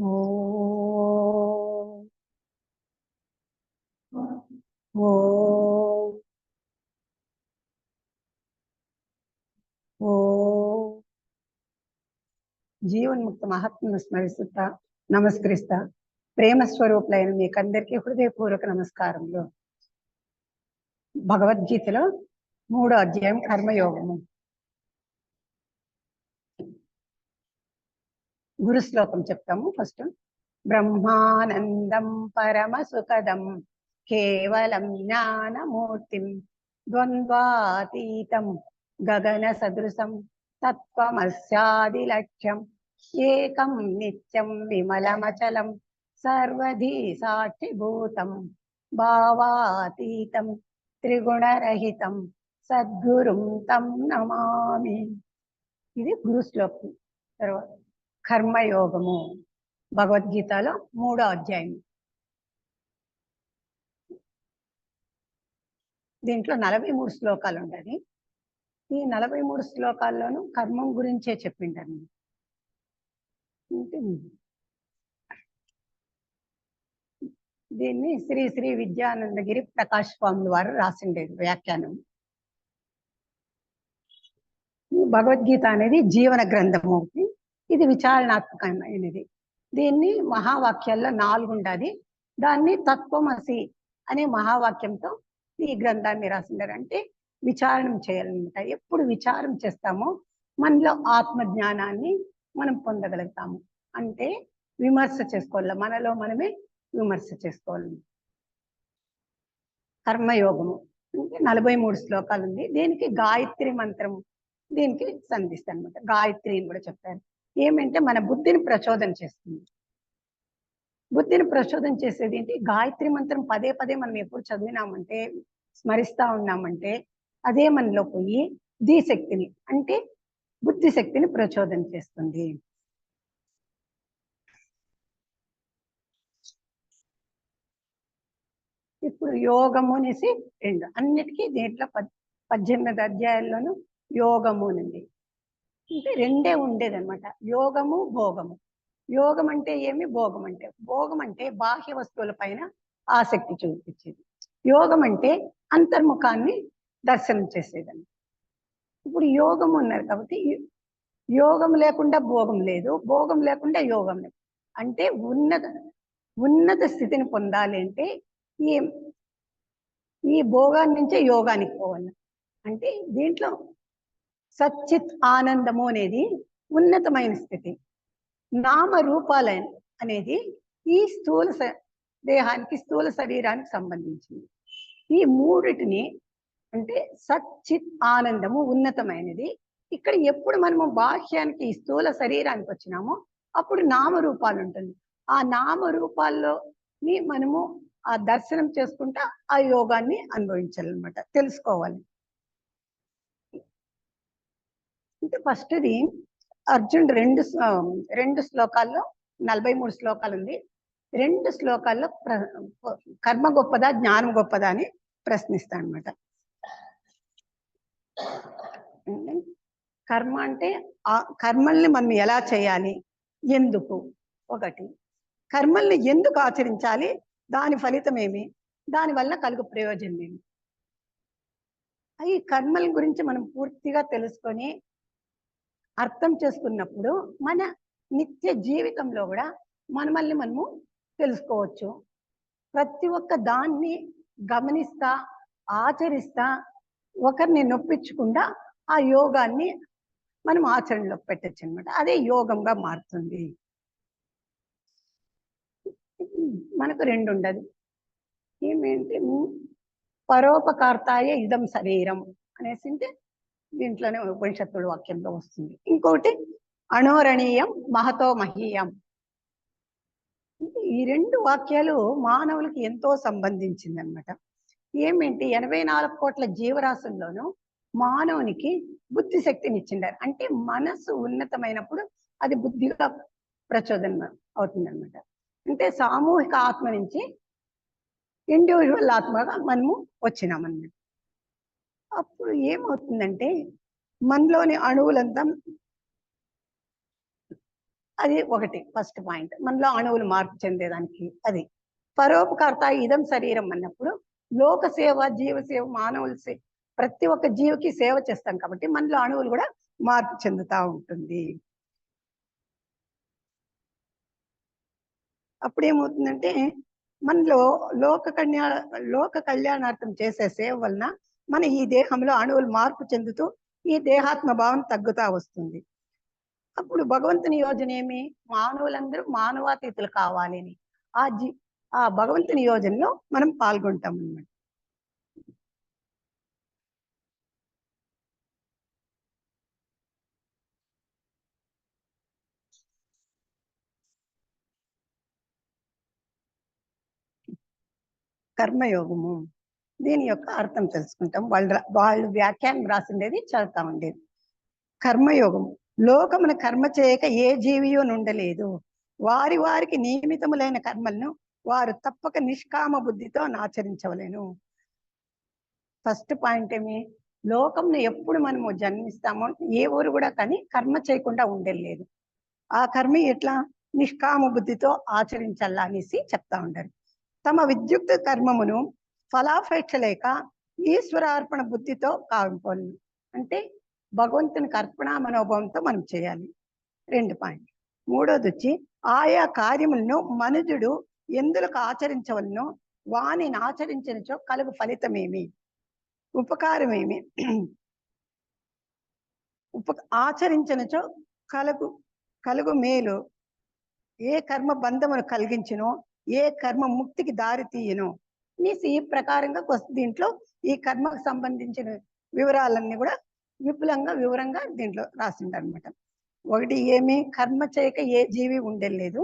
ఓం ఓం ఓం జీవన్ముక్త మహాత్మును స్మరిస్తుతా నమస్కరిస్తా. ప్రేమ స్వరూపులైన మీకందరికీ హృదయపూర్వక నమస్కారములు. భగవద్గీతలో 3వ అధ్యాయం కర్మయోగము. గురు శ్లోకం చెప్తాము. ఫస్ట్ బ్రహ్మానందం పరమ సుఖదం కేవలం జ్ఞానమూర్తిం ద్వంద్వాతీతం గగన సదృశం తత్వమస్యాది లక్ష్యం ఏకం నిత్యం విమలమచలం సర్వధీ సాక్షిభూతం భావాతీతం త్రిగుణరహితం సద్గురుం తం నమామి. ఇది గురు శ్లోకం. తర్వాత కర్మయోగము భగవద్గీతలో 3వ అధ్యాయం. దీంట్లో 43 శ్లోకాలు ఉంటాయి. ఈ 43 శ్లోకాల్లోనూ కర్మం గురించే చెప్పింటారు. దీన్ని శ్రీ శ్రీ విద్యానందగిరి ప్రకాష్ స్వామి వారు రాసిండేది వ్యాఖ్యానం. భగవద్గీత అనేది జీవన గ్రంథము. ఇది విచారణాత్మకమైనది. దీన్ని మహావాక్యాల్లో 4 ఉండాలి. దాన్ని తత్వమసి అనే మహావాక్యంతో ఈ గ్రంథాన్ని రాసిండారు. అంటే విచారణం చేయాలన్నమాట. ఎప్పుడు విచారం చేస్తామో మనలో ఆత్మజ్ఞానాన్ని మనం పొందగలుగుతాము. అంటే విమర్శ చేసుకోవాలి, మనలో మనమే విమర్శ చేసుకోవాలి. కర్మయోగము అంటే 43 శ్లోకాలు ఉంది. దీనికి గాయత్రి మంత్రం దీనికి సంధిస్తుంది అనమాట. గాయత్రి అని కూడా చెప్తారు. ఏమంటే మన బుద్ధిని ప్రచోదన చేస్తుంది. బుద్ధిని ప్రచోదన చేసేది ఏంటి? గాయత్రి మంత్రం పదే పదే మనం ఎప్పుడు చదివినామంటే, స్మరిస్తా ఉన్నామంటే అదే మనలో పోయి ధీశక్తిని అంటే బుద్ధి శక్తిని ప్రచోదన చేస్తుంది. ఇప్పుడు యోగము అనేసి 2 అన్నిటికీ దీంట్లో 18 అధ్యాయాల్లోనూ యోగము ఉంది. అంటే 2 ఉండేదన్నమాట. యోగము భోగము. యోగం అంటే ఏమి, భోగం అంటే భోగం అంటే బాహ్య వస్తువుల పైన ఆసక్తి చూపించేది. యోగం అంటే అంతర్ముఖాన్ని దర్శనం చేసేదని. ఇప్పుడు యోగం ఉన్నారు కాబట్టి యోగం లేకుండా భోగం లేదు, భోగం లేకుండా యోగం లేదు. అంటే ఉన్నత స్థితిని పొందాలి అంటే ఈ భోగాన్ని నుంచే యోగానికి పోవాలి. అంటే దీంట్లో సచ్చిత్ ఆనందము అనేది ఉన్నతమైన స్థితి. నామ రూపాల అనేది ఈ స్థూల దేహానికి, స్థూల శరీరానికి సంబంధించింది. ఈ మూడిటిని అంటే సచ్చిత్ ఆనందము ఉన్నతమైనది. ఇక్కడ ఎప్పుడు మనము బాహ్యానికి, ఈ స్థూల శరీరానికి వచ్చినామో అప్పుడు నామరూపాలు ఉంటుంది. ఆ నామరూపాల్లోని మనము ఆ దర్శనం చేసుకుంటా ఆ యోగాన్ని అనుభవించాలన్నమాట, తెలుసుకోవాలి. అంటే ఫస్ట్ది అర్జునుడు 2 శ్లోకాల్లో 43 శ్లోకాలు ఉంది. 2 శ్లోకాల్లో కర్మ గొప్పదా జ్ఞానం గొప్పదా అని ప్రశ్నిస్తాడు అనమాట. కర్మ అంటే ఆ కర్మల్ని మనం ఎలా చేయాలి, ఎందుకు, ఒకటి కర్మల్ని ఎందుకు ఆచరించాలి, దాని ఫలితం ఏమి, దానివల్ల కలుగు ప్రయోజనం ఏమి. ఈ కర్మల గురించి మనం పూర్తిగా తెలుసుకొని అర్థం చేసుకున్నప్పుడు మన నిత్య జీవితంలో కూడా మనల్ని మనము తెలుసుకోవచ్చు. ప్రతి ఒక్క దాన్ని గమనిస్తా ఆచరిస్తా ఒకరిని నొప్పించకుండా ఆ యోగాన్ని మనం ఆచరణలో పెట్టచ్చు అనమాట. అదే యోగంగా మారుతుంది. మనకు 2 ఉండదు. ఏమేంటి? పరోపకార్తాయ ఇదం శరీరం అనేసి అంటే దీంట్లోనే ఉపనిషత్తుడు వాక్యంలో వస్తుంది. ఇంకోటి అణోరణీయం మహతో మహీయం. ఈ 2 వాక్యాలు మానవులకి ఎంతో సంబంధించింది అనమాట. ఏమేంటి? 84 కోట్ల జీవరాశుల్లోనూ మానవునికి బుద్ధి శక్తిని ఇచ్చిండారు. అంటే మనసు ఉన్నతమైనప్పుడు అది బుద్ధిగా ప్రచోదన అవుతుంది అనమాట. అంటే సామూహిక ఆత్మ నుంచి ఇండివిజువల్ ఆత్మగా మనము వచ్చినామన్నమాట. అప్పుడు ఏమవుతుందంటే మనలోని అణువులంతా అది ఒకటి ఫస్ట్ పాయింట్, మనలో అణువులు మార్పు చెందేదానికి. అది పరోపకార్త ఇదం శరీరం అన్నప్పుడు లోక సేవ, జీవ సేవ, మానవుల సేవ, ప్రతి ఒక్క జీవికి సేవ చేస్తాం కాబట్టి మనలో అణువులు కూడా మార్పు చెందుతా ఉంటుంది. అప్పుడేమవుతుందంటే మనలో లోక కళ్యాణార్థం చేసే సేవ వలన మన ఈ దేహంలో అణువులు మార్పు చెందుతూ ఈ దేహాత్మ భావం తగ్గుతా వస్తుంది. అప్పుడు భగవంతుని యోజన ఏమి, మానవులందరూ మానవాతీతులు కావాలి అని ఆ భగవంతుని యోజనలో మనం పాల్గొంటాం అన్నమాట. కర్మయోగము, దీని యొక్క అర్థం తెలుసుకుంటాం. వాళ్ళు వ్యాఖ్యానం రాసిండేది చదువుతా ఉండేది. కర్మయోగము, లోకమున కర్మ చేయక ఏ జీవియో నుండలేదు. వారి వారికి నియమితములైన కర్మలను వారు తప్పక నిష్కామ బుద్ధితో ఆచరించవలేను. ఫస్ట్ పాయింట్ ఏమి, లోకంను ఎప్పుడు మనము జన్మిస్తామో ఏ ఊరు కూడా కానీ కర్మ చేయకుండా ఉండలేదు. ఆ కర్మ ఎట్లా, నిష్కామ బుద్ధితో ఆచరించాలా అనేసి చెప్తా ఉంటారు. తమ విద్యుక్త కర్మమును ఫలాపేక్ష లేక ఈశ్వరార్పణ బుద్ధితో కావింపాలి. అంటే భగవంతునికి అర్పణ మనోభావంతో మనం చేయాలి. 2 పాయింట్. మూడోది వచ్చి ఆయా కార్యములను మనుజుడు ఎందులకు ఆచరించవలనో వానిని ఆచరించినచో కలుగు ఫలితమేమి, ఉపకారమేమి, ఆచరించినచో కలుగు మేలు, ఏ కర్మ బంధమును కలిగించునో ఏ కర్మ ముక్తికి దారి తీయను అనేసి ఈ ప్రకారంగా దీంట్లో ఈ కర్మకు సంబంధించిన వివరాలన్నీ కూడా వివరంగా దీంట్లో రాసిండు అనమాట. ఒకటి ఏమి, కర్మ చేయక ఏ జీవి ఉండలేదు.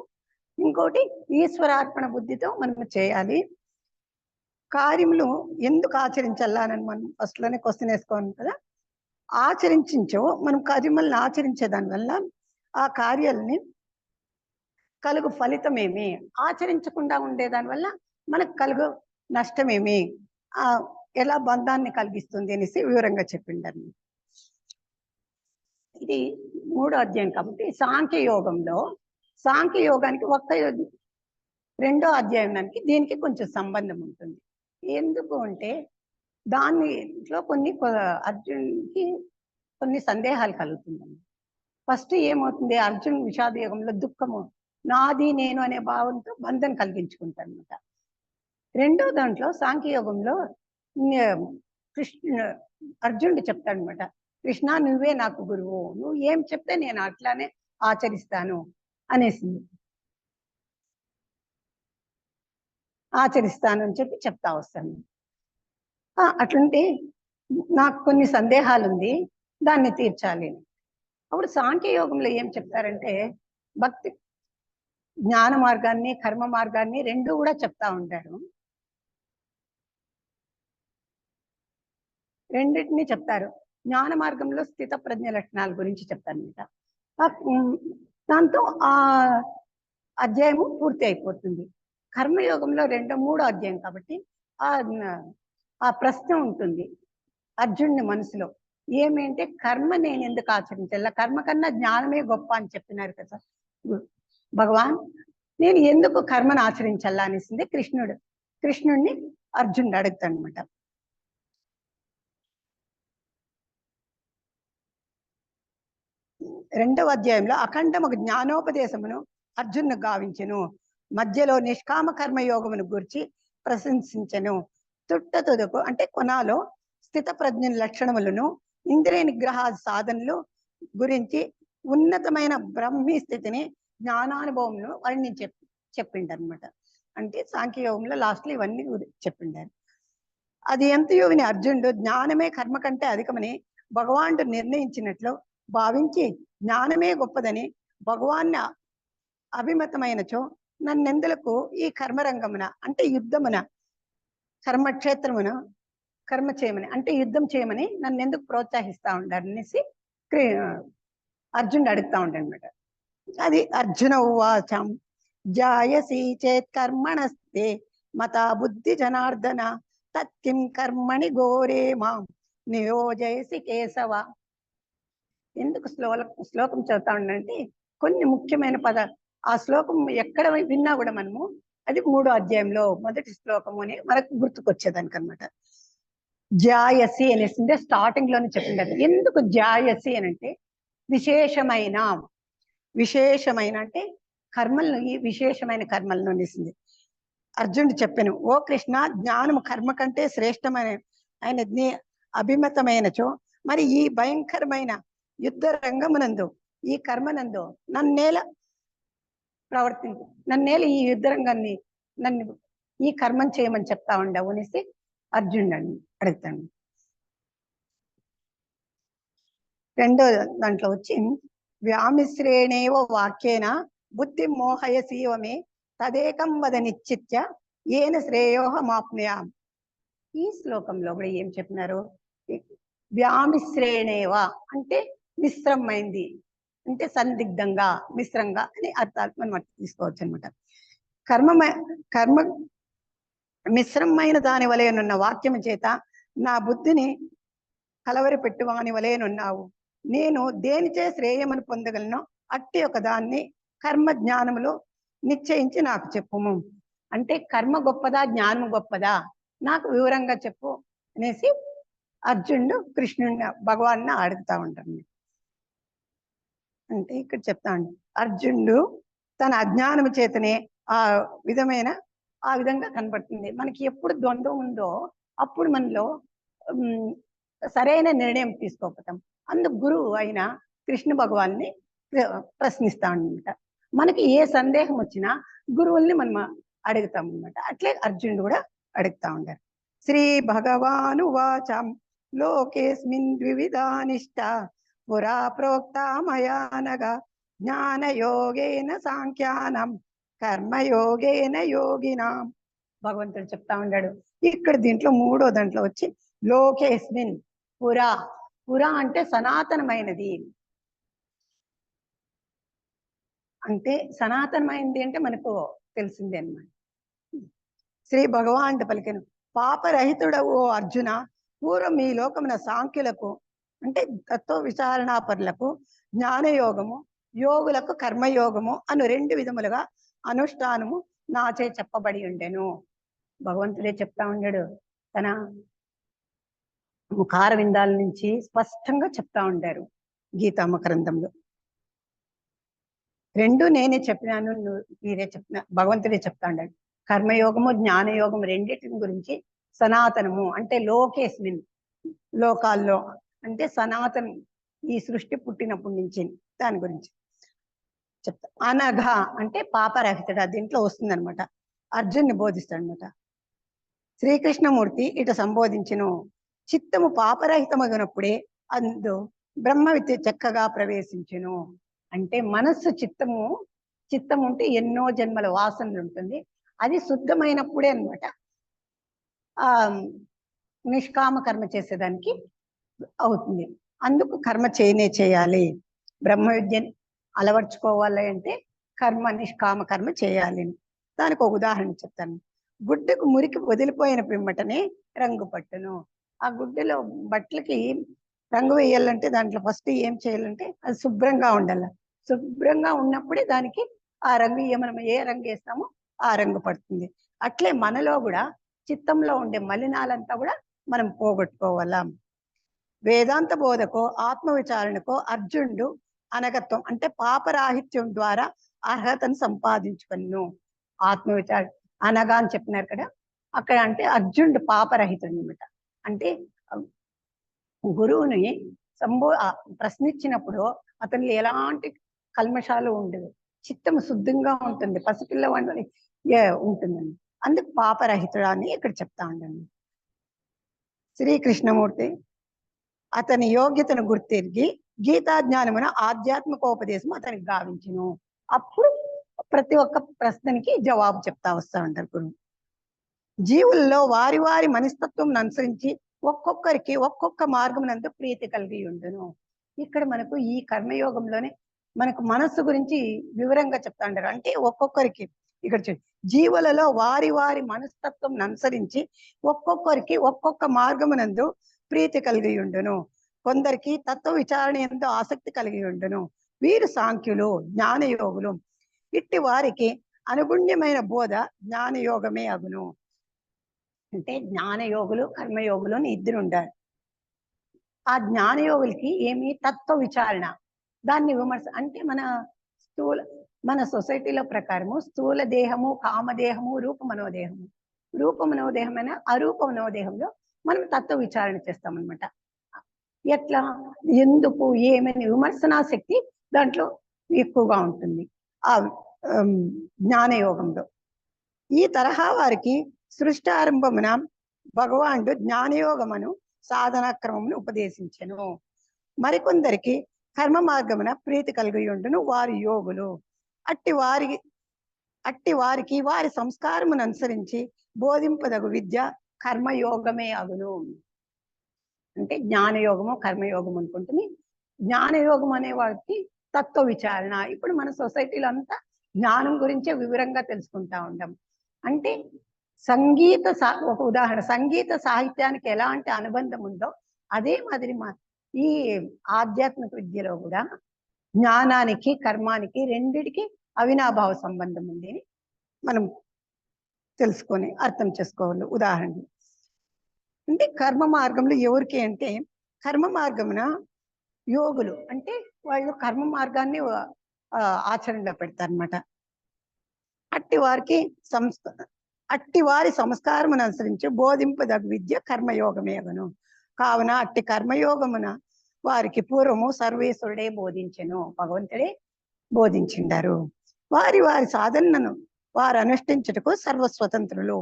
ఇంకోటి ఈశ్వరార్పణ బుద్ధితో మనం చేయాలి. కార్యములు ఎందుకు ఆచరించాలా అని మనం ఫస్ట్ లోనే క్వశ్చన్ వేసుకోవాలి కదా. ఆచరించో మనం కార్యములను ఆచరించే దాని వల్ల ఆ కార్యాలని కలుగు ఫలితమేమి, ఆచరించకుండా ఉండేదాని వల్ల మనకు కలుగు నష్టమేమి, ఎలా బంధాన్ని కలిగిస్తుంది అనేసి వివరంగా చెప్పిండారు. ఇది 3వ అధ్యాయం కాబట్టి సాంఖ్య యోగానికి 2వ అధ్యాయానికి దీనికి కొంచెం సంబంధం ఉంటుంది. ఎందుకు అంటే దానిలో అర్జునుడికి కొన్ని సందేహాలు కలుగుతుందండి. ఫస్ట్ ఏమవుతుంది, అర్జున్ విషాద యోగంలో దుఃఖము, నాది నేను అనే భావంతో బంధం కలిగించుకుంటాడు అనమాట. 2వ దాంట్లో సాంఖ్యయోగంలో అర్జునుడు చెప్తాడనమాట, కృష్ణ నువ్వే నాకు గురువు, నువ్వు ఏం చెప్తే నేను అట్లానే ఆచరిస్తాను అని చెప్పి చెప్తా వస్తాను. అట్లుంటే నాకు కొన్ని సందేహాలు ఉంది, దాన్ని తీర్చాలి. అప్పుడు సాంఖ్యయోగంలో ఏం చెప్తారంటే భక్తి జ్ఞాన మార్గాన్ని కర్మ మార్గాన్ని రెండు కూడా చెప్తా ఉంటారు. రెండింటిని చెప్తారు. జ్ఞాన మార్గంలో స్థిత ప్రజ్ఞ లక్షణాల గురించి చెప్తారనమాట. దాంతో ఆ అధ్యాయము పూర్తి అయిపోతుంది. కర్మయోగంలో 2-3 అధ్యాయం కాబట్టి ఆ ప్రశ్న ఉంటుంది అర్జునుడి మనసులో. ఏమేంటే కర్మ నేను ఎందుకు ఆచరించాల, కర్మ కన్నా జ్ఞానమే గొప్ప అని చెప్పినారు కదా భగవాన్, నేను ఎందుకు కర్మను ఆచరించాలా అనేసింది కృష్ణుడిని అర్జునుడు అడుగుతాడు అనమాట. రెండవ అధ్యాయంలో అఖండము జ్ఞానోపదేశమును అర్జును గావించెను, మధ్యలో నిష్కామ కర్మయోగమును గురించి ప్రశంసించెను, తుదకు అంటే కొనాలో స్థిత ప్రజ్ఞ లక్షణములను ఇంద్రియ నిగ్రహ సాధనలు గురించి ఉన్నతమైన బ్రహ్మీ స్థితిని జ్ఞానానుభవంను వర్ణించి చెప్పిండనమాట. అంటే సాంఖ్యయోగంలో లాస్ట్లో ఇవన్నీ చెప్పిండారు. అది ఎంతయో విని అర్జునుడు జ్ఞానమే కర్మ కంటే అధికమని భగవానుడు నిర్ణయించినట్లు భావించి జ్ఞానమే గొప్పదని భగవాన్ని అభిమతమైనచో నన్నెందులకు ఈ కర్మరంగమున అంటే యుద్ధమున కర్మక్షేత్రమున కర్మ చేయమని అంటే యుద్ధం చేయమని నన్ను ఎందుకు ప్రోత్సహిస్తా ఉండారు అనేసి అర్జునుడు అడుగుతా ఉండనమాట. అది అర్జున ఉవాచం జాయసి చేత్ కర్మణస్తే మతా బుద్ధి జనార్దన తత్కిం కర్మణి ఘోరే మాం నియోజయసి కేశవ. ఎందుకు శ్లోకం చదువుతా ఉండంటే కొన్ని ముఖ్యమైన ఆ శ్లోకం ఎక్కడ విన్నా కూడా మనము అది 3వ అధ్యాయంలో మొదటి శ్లోకము అని మనకు గుర్తుకొచ్చేదానికి అనమాట. జాయసి అనేసిందే స్టార్టింగ్ లోనే చెప్పింది. ఎందుకు జాయసి అని అంటే విశేషమైన అంటే కర్మలను, ఈ విశేషమైన కర్మలను అనేసింది. అర్జునుడు చెప్పాను, ఓ కృష్ణ, జ్ఞానము కర్మ కంటే శ్రేష్టమైన ఆయన అభిమతమైనచో మరి ఈ భయంకరమైన యుద్ధ రంగమునందు ఈ కర్మనందు నన్నేల నన్నేల ఈ యుద్ధ రంగాన్ని నన్ను ఈ కర్మం చేయమని చెప్తా ఉండవు అనేసి అర్జునుడు అడుగుతాను. రెండో దాంట్లో వచ్చి వ్యామిశ్రేణేవ వాక్యేన బుద్ధి మోహయసీవమే తదేకం వద నిశ్చిత్య ఏన శ్రేయోహమాప్నుయాం. ఈ శ్లోకంలో కూడా ఏం చెప్పినారు? వ్యామిశ్రేణేవ అంటే మిశ్రమైంది, అంటే సందిగ్ధంగా, మిశ్రంగా అని అర్థాలు మనం తీసుకోవచ్చు అనమాట. కర్మ మిశ్రమైన దాని వలెనున్న వాక్యము చేత నా బుద్ధిని కలవరి పెట్టువాని వలెనున్నావు. నేను దేనిచే శ్రేయమని పొందగలను అట్టి ఒక దాన్ని కర్మ జ్ఞానములో నిశ్చయించి నాకు చెప్పుము. అంటే కర్మ గొప్పదా జ్ఞానము గొప్పదా నాకు వివరంగా చెప్పు అనేసి అర్జునుడు కృష్ణుడిని భగవాన్ని అడుగుతా ఉంటాడు. అంటే ఇక్కడ చెప్తాను, అర్జునుడు తన అజ్ఞానము చేతనే ఆ విధంగా కనబడుతుంది. మనకి ఎప్పుడు ద్వంద్వం ఉందో అప్పుడు మనలో సరైన నిర్ణయం తీసుకోకపోతాం. అందుకు గురువు అయిన కృష్ణ భగవాన్ని ప్రశ్నిస్తా అనమాట. మనకి ఏ సందేహం వచ్చినా గురువుల్ని మనం అడుగుతాం అనమాట. అట్లే అర్జునుడు కూడా అడుగుతా ఉంటారు. శ్రీ భగవాను వాచం లోకేస్మిన్ ద్వివిధానిష్ట పురా ప్రోక్త మయానగా జ్ఞానయోగేన సాంఖ్యానం కర్మయోగేన యోగినాం. భగవంతుడు చెప్తా ఉన్నాడు. ఇక్కడ దీంట్లో 3వ దాంట్లో వచ్చి లోకేస్మిన్ పురా అంటే సనాతనమైనది. అంటే సనాతనమైనది అంటే మనకు తెలిసిందే అన్నమాట. శ్రీ భగవాన్ పలికెను, పాపరహితుడవు ఓ అర్జున, పూర్వం ఈ లోకమున సాంఖ్యులకు అంటే తత్వ విచారణాపరులకు జ్ఞానయోగము, యోగులకు కర్మయోగము అను 2 విధములుగా అనుష్ఠానము నాచే చెప్పబడి ఉండెను. భగవంతుడే చెప్తా ఉన్నాడు. తన ముఖార విందాల నుంచి స్పష్టంగా చెప్తా ఉంటారు గీతా మకరందంలో. 2 నేనే చెప్పినాను, మీరే చెప్పిన భగవంతుడే చెప్తా ఉన్నాడు. కర్మయోగము జ్ఞానయోగము రెండింటిని గురించి సనాతనము అంటే లోకేస్మిన్ లోకాల్లో అంటే సనాతనం, ఈ సృష్టి పుట్టినప్పటి నుంచి దాని గురించి చెప్తా. అనఘ అంటే పాపరహితుడు, దీంట్లో వస్తుంది అనమాట. అర్జున్ని బోధిస్తాడు అనమాట. శ్రీకృష్ణమూర్తి ఇట సంబోధించును, చిత్తము పాపరహితమగినప్పుడే అందు బ్రహ్మ విద్య చక్కగా ప్రవేశించును. అంటే మనస్సు చిత్తం ఉంటే ఎన్నో జన్మల వాసనలు ఉంటుంది. అది శుద్ధమైనప్పుడే అనమాట నిష్కామ కర్మ చేసేదానికి అవుతుంది. అందుకు కర్మ చేయాలి. బ్రహ్మ విద్యని అలవర్చుకోవాలి అంటే నిష్కామ కర్మ చేయాలి. దానికి ఒక ఉదాహరణ చెప్తాను. గుడ్డకు మురికి వదిలిపోయిన పిమ్మటనే రంగు పట్టును. ఆ గుడ్డలో బట్టలకి రంగు వేయాలంటే దాంట్లో ఫస్ట్ ఏం చేయాలంటే అది శుభ్రంగా ఉండాలి. శుభ్రంగా ఉన్నప్పుడే దానికి ఆ రంగు మనం ఏ రంగు వేస్తామో ఆ రంగు పడుతుంది. అట్లే మనలో కూడా చిత్తంలో ఉండే మలినాలంతా కూడా మనం పోగొట్టుకోవాలా. వేదాంత బోధకో ఆత్మ విచారణకో అర్జునుడు అనగత్వం అంటే పాపరాహిత్యం ద్వారా అర్హతను సంపాదించుకును. ఆత్మ విచారణ అనగా అని చెప్పినారు కదా, అక్కడ అంటే అర్జునుడు పాపరహితుడు అనమాట. అంటే గురువుని ప్రశ్నించినప్పుడు అతనిలో ఎలాంటి కల్మషాలు ఉండదు, చిత్తం శుద్ధంగా ఉంటుంది, పసిపిల్లవాడిని ఉంటుందండి. అందుకు పాపరహితుడు అని ఇక్కడ చెప్తా ఉండండి. శ్రీకృష్ణమూర్తి అతని యోగ్యతను గుర్తిరిగి గీతా జ్ఞానమున ఆధ్యాత్మికోపదేశం అతనికి గావించును. అప్పుడు ప్రతి ఒక్క ప్రశ్నకి జవాబు చెప్తా వస్తా ఉంటారు గురువు. జీవుల్లో వారి వారి మనస్తత్వం అనుసరించి ఒక్కొక్కరికి ఒక్కొక్క మార్గమునందు ప్రీతి కలిగి ఉండును. ఇక్కడ మనకు ఈ కర్మయోగంలోనే మనకు మనస్సు గురించి వివరంగా చెప్తా ఉంటారు. అంటే ఒక్కొక్కరికి ఇక్కడ జీవులలో వారి వారి మనస్తత్వం అనుసరించి ఒక్కొక్కరికి ఒక్కొక్క మార్గమునందు ప్రీతి కలిగి ఉండును. కొందరికి తత్వ విచారణ ఎంతో ఆసక్తి కలిగి ఉండును, వీరు సాంఖ్యులు, జ్ఞానయోగులు. ఇట్టి వారికి అనుగుణ్యమైన బోధ జ్ఞానయోగమే అగును. అంటే జ్ఞానయోగులు, కర్మయోగులు అని ఇద్దరు ఉండాలి. ఆ జ్ఞానయోగులకి ఏమి తత్వ విచారణ, దాన్ని విమర్శ అంటే మన సొసైటీలో ప్రకారము స్థూల దేహము, కామదేహము, రూపమనోదేహము. రూపమనోదేహమైన అరూప మనోదేహంలో మనం తత్వ విచారణ చేస్తాం అనమాట. ఎట్లా, ఎందుకు, ఏమని విమర్శనా శక్తి దాంట్లో ఎక్కువగా ఉంటుంది ఆ జ్ఞానయోగంలో. ఈ తరహా వారికి సృష్టారంభమున భగవానుడు జ్ఞానయోగమును సాధనా క్రమమును ఉపదేశించెను. మరికొందరికి కర్మ మార్గమున ప్రీతి కలిగి ఉండును వారి యోగులు. అట్టి వారికి వారి సంస్కారమును అనుసరించి బోధింపదగు విద్య కర్మయోగమే అగును. అంటే జ్ఞానయోగము, కర్మయోగం అనుకుంటుంది. జ్ఞానయోగం అనే వారికి తత్వ విచారణ. ఇప్పుడు మన సొసైటీలో అంతా జ్ఞానం గురించే వివరంగా తెలుసుకుంటా ఉంటాం. అంటే ఒక ఉదాహరణ, సంగీత సాహిత్యానికి ఎలాంటి అనుబంధం ఉందో అదే మాదిరి ఈ ఆధ్యాత్మిక విద్యలో కూడా జ్ఞానానికి, కర్మానికి రెండిటికి అవినాభావ సంబంధం ఉంది అని మనం తెలుసుకొని అర్థం చేసుకోవాలి. ఉదాహరణ అంటే కర్మ మార్గంలో ఎవరికి అంటే, కర్మ మార్గమున యోగులు అంటే వాళ్ళు కర్మ మార్గాన్ని ఆచరణలో పెడతారనమాట. అట్టి వారి సంస్కారమును అనుసరించి బోధింపదగు విద్య కర్మయోగమేగను. కావున అట్టి కర్మయోగమున వారికి పూర్వము సర్వేశ్వరుడే బోధించెను, భగవంతుడే బోధించిండారు. వారి సాధనను వారు అనుష్ఠించుటకు సర్వస్వతంత్రులు.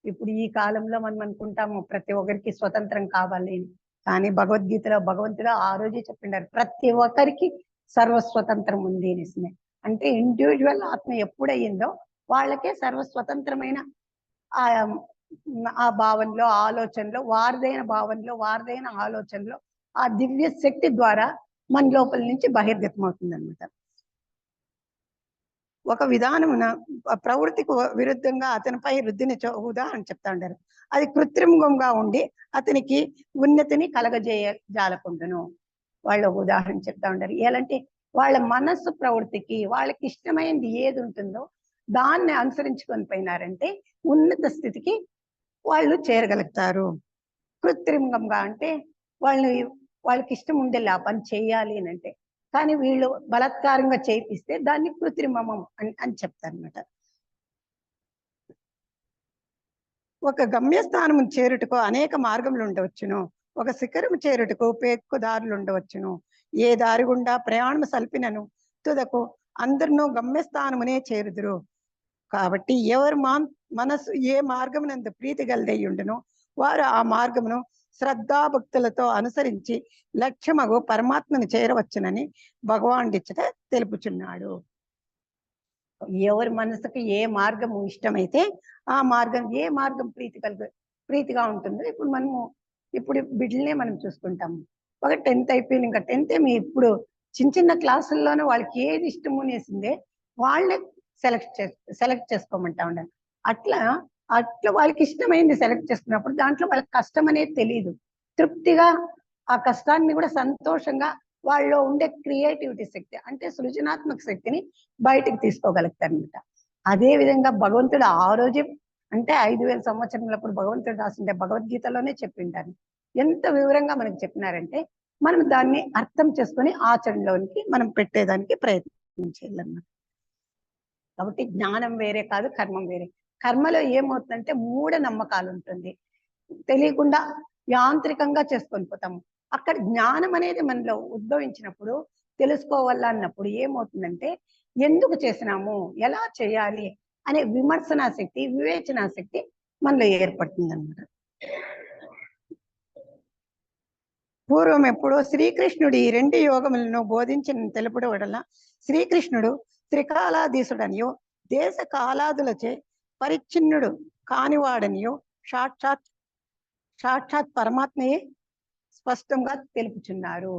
ఇప్పుడు ఈ కాలంలో మనం అనుకుంటాము ప్రతి ఒక్కరికి స్వతంత్రం కావాలి, కానీ భగవద్గీతలో భగవంతుడు ఆ రోజే చెప్పిండారు ప్రతి ఒక్కరికి సర్వస్వతంత్రం ఉంది అనేసి. అంటే ఇండివిజువల్ ఆత్మ ఎప్పుడయ్యిందో వాళ్ళకే సర్వస్వతంత్రమైన ఆ భావనలో, ఆలోచనలో, వారిదైన భావనలో, వారిదైన ఆలోచనలో ఆ దివ్య శక్తి ద్వారా మన లోపల నుంచి బహిర్గతం అవుతుంది అనమాట. ఒక విధానమున ప్రవృత్తికి విరుద్ధంగా అతనిపై రుద్దిని ఉదాహరణ చెప్తా ఉంటారు. అది కృత్రిమంగా ఉండి అతనికి ఉన్నతిని కలగజేయజాలకుండును. వాళ్ళు ఒక ఉదాహరణ చెప్తా ఉంటారు. ఎలాంటి వాళ్ళ మనస్సు ప్రవృత్తికి వాళ్ళకి ఇష్టమైనది ఏది ఉంటుందో దాన్ని అనుసరించుకొని పోయినారంటే ఉన్నత స్థితికి వాళ్ళు చేరగలుగుతారు. కృత్రిమంగా అంటే వాళ్ళకి ఇష్టం ఉండే ఆ పని చేయాలి అని అంటే, కానీ వీళ్ళు బలాత్కారంగా చేయిస్తే దాన్ని కృత్రిమమం అని చెప్తారన్నమాట. ఒక గమ్యస్థానము చేరుటకు అనేక మార్గములు ఉండవచ్చును. ఒక శిఖరము చేరుటకు పేక్కు దారులు ఉండవచ్చును. ఏ దారి గుండా ప్రయాణము సల్పినను తుదకు అందరినూ గమ్యస్థానమునే చేరుదురు. కాబట్టి ఎవరు మనసు ఏ మార్గమునందు ప్రీతి గలదయ్యుండును వారు ఆ మార్గమును శ్రద్ధాభక్తులతో అనుసరించి లక్ష్యమగు పరమాత్మను చేరవచ్చునని భగవానుడిచ్చట తెలుపుచున్నాడు. ఎవరి మనసుకు ఏ మార్గం ఇష్టమైతే ఆ మార్గం, ఏ మార్గం ప్రీతిగా ఉంటుందో. ఇప్పుడు బిడ్డలనే మనం చూసుకుంటాము. ఒక 10th అయిపోయింది, ఇంకా 10th ఏమి ఇప్పుడు చిన్న క్లాసుల్లోనే వాళ్ళకి ఏది ఇష్టం అనేసిందే వాళ్ళే సెలెక్ట్ చేసుకోమంటా ఉండాలి. అట్లా వాళ్ళకి ఇష్టమైంది సెలెక్ట్ చేసుకున్నప్పుడు దాంట్లో వాళ్ళకి కష్టం అనేది తెలియదు. తృప్తిగా ఆ కష్టాన్ని కూడా సంతోషంగా వాళ్ళలో ఉండే క్రియేటివిటీ శక్తి అంటే సృజనాత్మక శక్తిని బయటికి తీసుకోగలుగుతారు అనమాట. అదే విధంగా భగవంతుడు ఆ రోజే అంటే 5000 సంవత్సరములప్పుడు భగవంతుడు రాసిండే భగవద్గీతలోనే చెప్పింటారు. ఎంత వివరంగా మనకు చెప్పినారంటే మనం దాన్ని అర్థం చేసుకొని ఆచరణలోనికి మనం పెట్టేదానికి ప్రయత్నం చేయాలన్నమాట. కాబట్టి జ్ఞానం వేరే కాదు, కర్మం వేరే. కర్మలో ఏమవుతుందంటే మూఢ నమ్మకాలు ఉంటుంది, తెలియకుండా యాంత్రికంగా చేసుకొని పోతాము. అక్కడ జ్ఞానం అనేది మనలో ఉద్భవించినప్పుడు, తెలుసుకోవాలన్నప్పుడు ఏమవుతుందంటే ఎందుకు చేసినాము, ఎలా చేయాలి అనే విమర్శనా శక్తి, వివేచనా శక్తి మనలో ఏర్పడుతుంది అన్నమాట. పూర్వం ఎప్పుడో శ్రీకృష్ణుడు ఈ 2 యోగములను బోధించిన తెలుపడం వలన శ్రీకృష్ణుడు త్రికాలాధీశుడనియో దేశ కాలాదులచే పరిచ్ఛిన్నుడు కానివాడనియో సాక్షాత్ పరమాత్మయే స్పష్టంగా తెలుపుచున్నారు.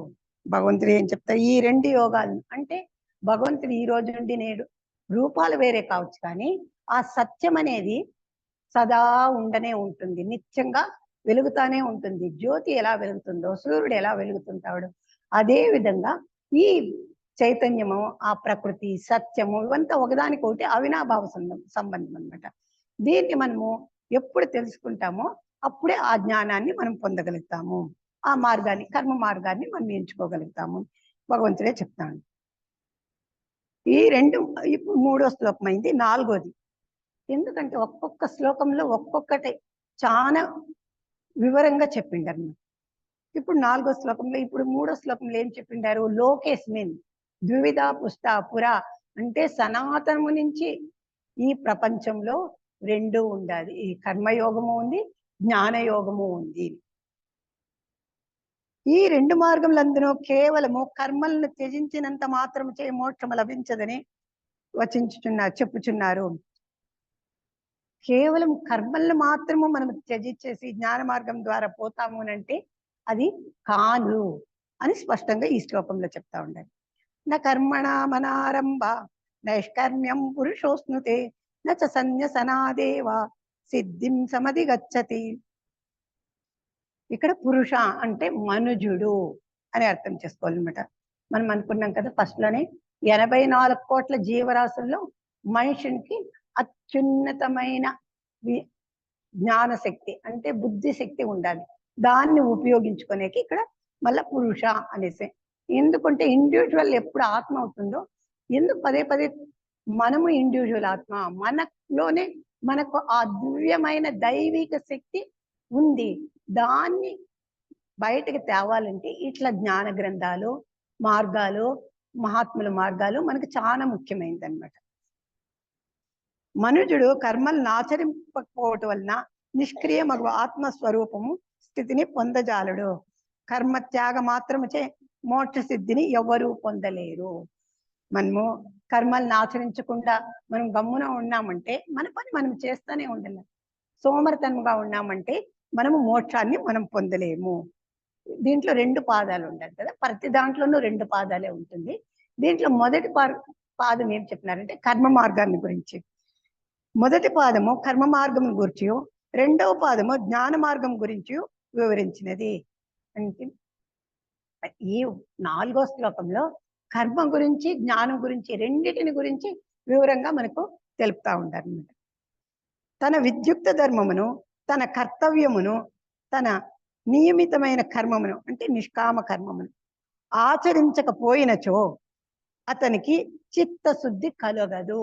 భగవంతుడు ఏం చెప్తారు, ఈ 2 యోగాలు అంటే భగవంతుడు ఈ రోజు నుండి నేడు రూపాలు వేరే కావచ్చు, కానీ ఆ సత్యం అనేది సదా ఉండనే ఉంటుంది, నిత్యంగా వెలుగుతానే ఉంటుంది. జ్యోతి ఎలా వెలుగుతుందో, సూర్యుడు ఎలా వెలుగుతుంటాడు, అదే విధంగా ఈ చైతన్యము, ఆ ప్రకృతి, సత్యము ఇవంతా ఒకదానికొకటి అవినాభావ సంబంధం అనమాట. దీన్ని మనము ఎప్పుడు తెలుసుకుంటామో అప్పుడే ఆ జ్ఞానాన్ని మనం పొందగలుగుతాము. ఆ మార్గాన్ని, కర్మ మార్గాన్ని మనం ఎంచుకోగలుగుతాము. భగవంతుడే చెప్తాడు. ఈ రెండు ఇప్పుడు 3వ శ్లోకం అయింది. 4వది. ఎందుకంటే ఒక్కొక్క శ్లోకంలో ఒక్కొక్కటి చాలా వివరంగా చెప్పిండారు. ఇప్పుడు 4వ శ్లోకంలో, ఇప్పుడు 3వ శ్లోకంలో ఏం చెప్పిండారు? లోకేస్మిన్ ద్వివిధ పుష్ట పురా, అంటే సనాతనము నుంచి ఈ ప్రపంచంలో రెండు ఉండాలి. ఈ కర్మయోగము ఉంది, జ్ఞానయోగము ఉంది. ఈ రెండు మార్గములందును కేవలము కర్మలను త్యజించినంత మాత్రం చే మోక్షము లభించదని చెప్పుచున్నారు. కేవలం కర్మలను మాత్రము మనం త్యజించేసి జ్ఞాన మార్గం ద్వారా పోతాము అంటే అది కాదు అని స్పష్టంగా ఈ శ్లోకంలో చెప్తా ఉండాలి. న కర్మణ మనారంభ నైష్కర్మ్యం పురుషోస్నుతే నచ సన్యసనాదేవ సిద్ధిం సమధి గచ్చతి. ఇక్కడ పురుష అంటే మనుజుడు అని అర్థం చేసుకోవాలన్నమాట. మనం అనుకున్నాం కదా ఫస్ట్ లోనే 84 కోట్ల జీవరాశుల్లో మనిషికి అత్యున్నతమైన జ్ఞాన శక్తి అంటే బుద్ధి శక్తి ఉండాలి. దాన్ని ఉపయోగించుకునేకి ఇక్కడ మళ్ళా పురుష అనేసి. ఎందుకంటే ఇండివిజువల్ ఎప్పుడు ఆత్మ అవుతుందో, ఎందుకు పదే పదే మనము ఇండివిజువల్ ఆత్మ, మనలోనే మనకు ఆ దివ్యమైన దైవిక శక్తి ఉంది. దాన్ని బయటకు తేవాలంటే ఇట్లా జ్ఞాన గ్రంథాలు, మార్గాలు, మహాత్ముల మార్గాలు మనకు చాలా ముఖ్యమైనది అనమాట. మనుజుడు కర్మలను ఆచరింపకపోవటం వలన నిష్క్రియ మగు ఆత్మస్వరూపము స్థితిని పొందజాలడు. కర్మ త్యాగ మాత్రముచే మోక్ష సిద్ధిని ఎవరు పొందలేరు. మనము కర్మలను ఆచరించకుండా మనం గమ్మున ఉన్నామంటే మన పని మనం చేస్తూనే ఉండాలి. సోమరితనంగా ఉన్నామంటే మనము మోక్షాన్ని మనం పొందలేము. దీంట్లో 2 పాదాలు ఉండాలి కదా, ప్రతి దాంట్లోనూ 2 పాదాలే ఉంటుంది. దీంట్లో మొదటి పాదం ఏం చెప్పినారంటే కర్మ మార్గాన్ని గురించి. మొదటి పాదము కర్మ మార్గం గురించి, రెండవ పాదము జ్ఞాన మార్గం గురించి వివరించినది. అంటే ఈ 4వ శ్లోకంలో కర్మ గురించి, జ్ఞానం గురించి, రెండిటిని గురించి వివరంగా మనకు తెలుపుతా ఉంటారు. తన విద్యుక్త ధర్మమును, తన కర్తవ్యమును, తన నియమితమైన కర్మమును అంటే నిష్కామ కర్మమును ఆచరించకపోయినచో అతనికి చిత్తశుద్ధి కలగదు.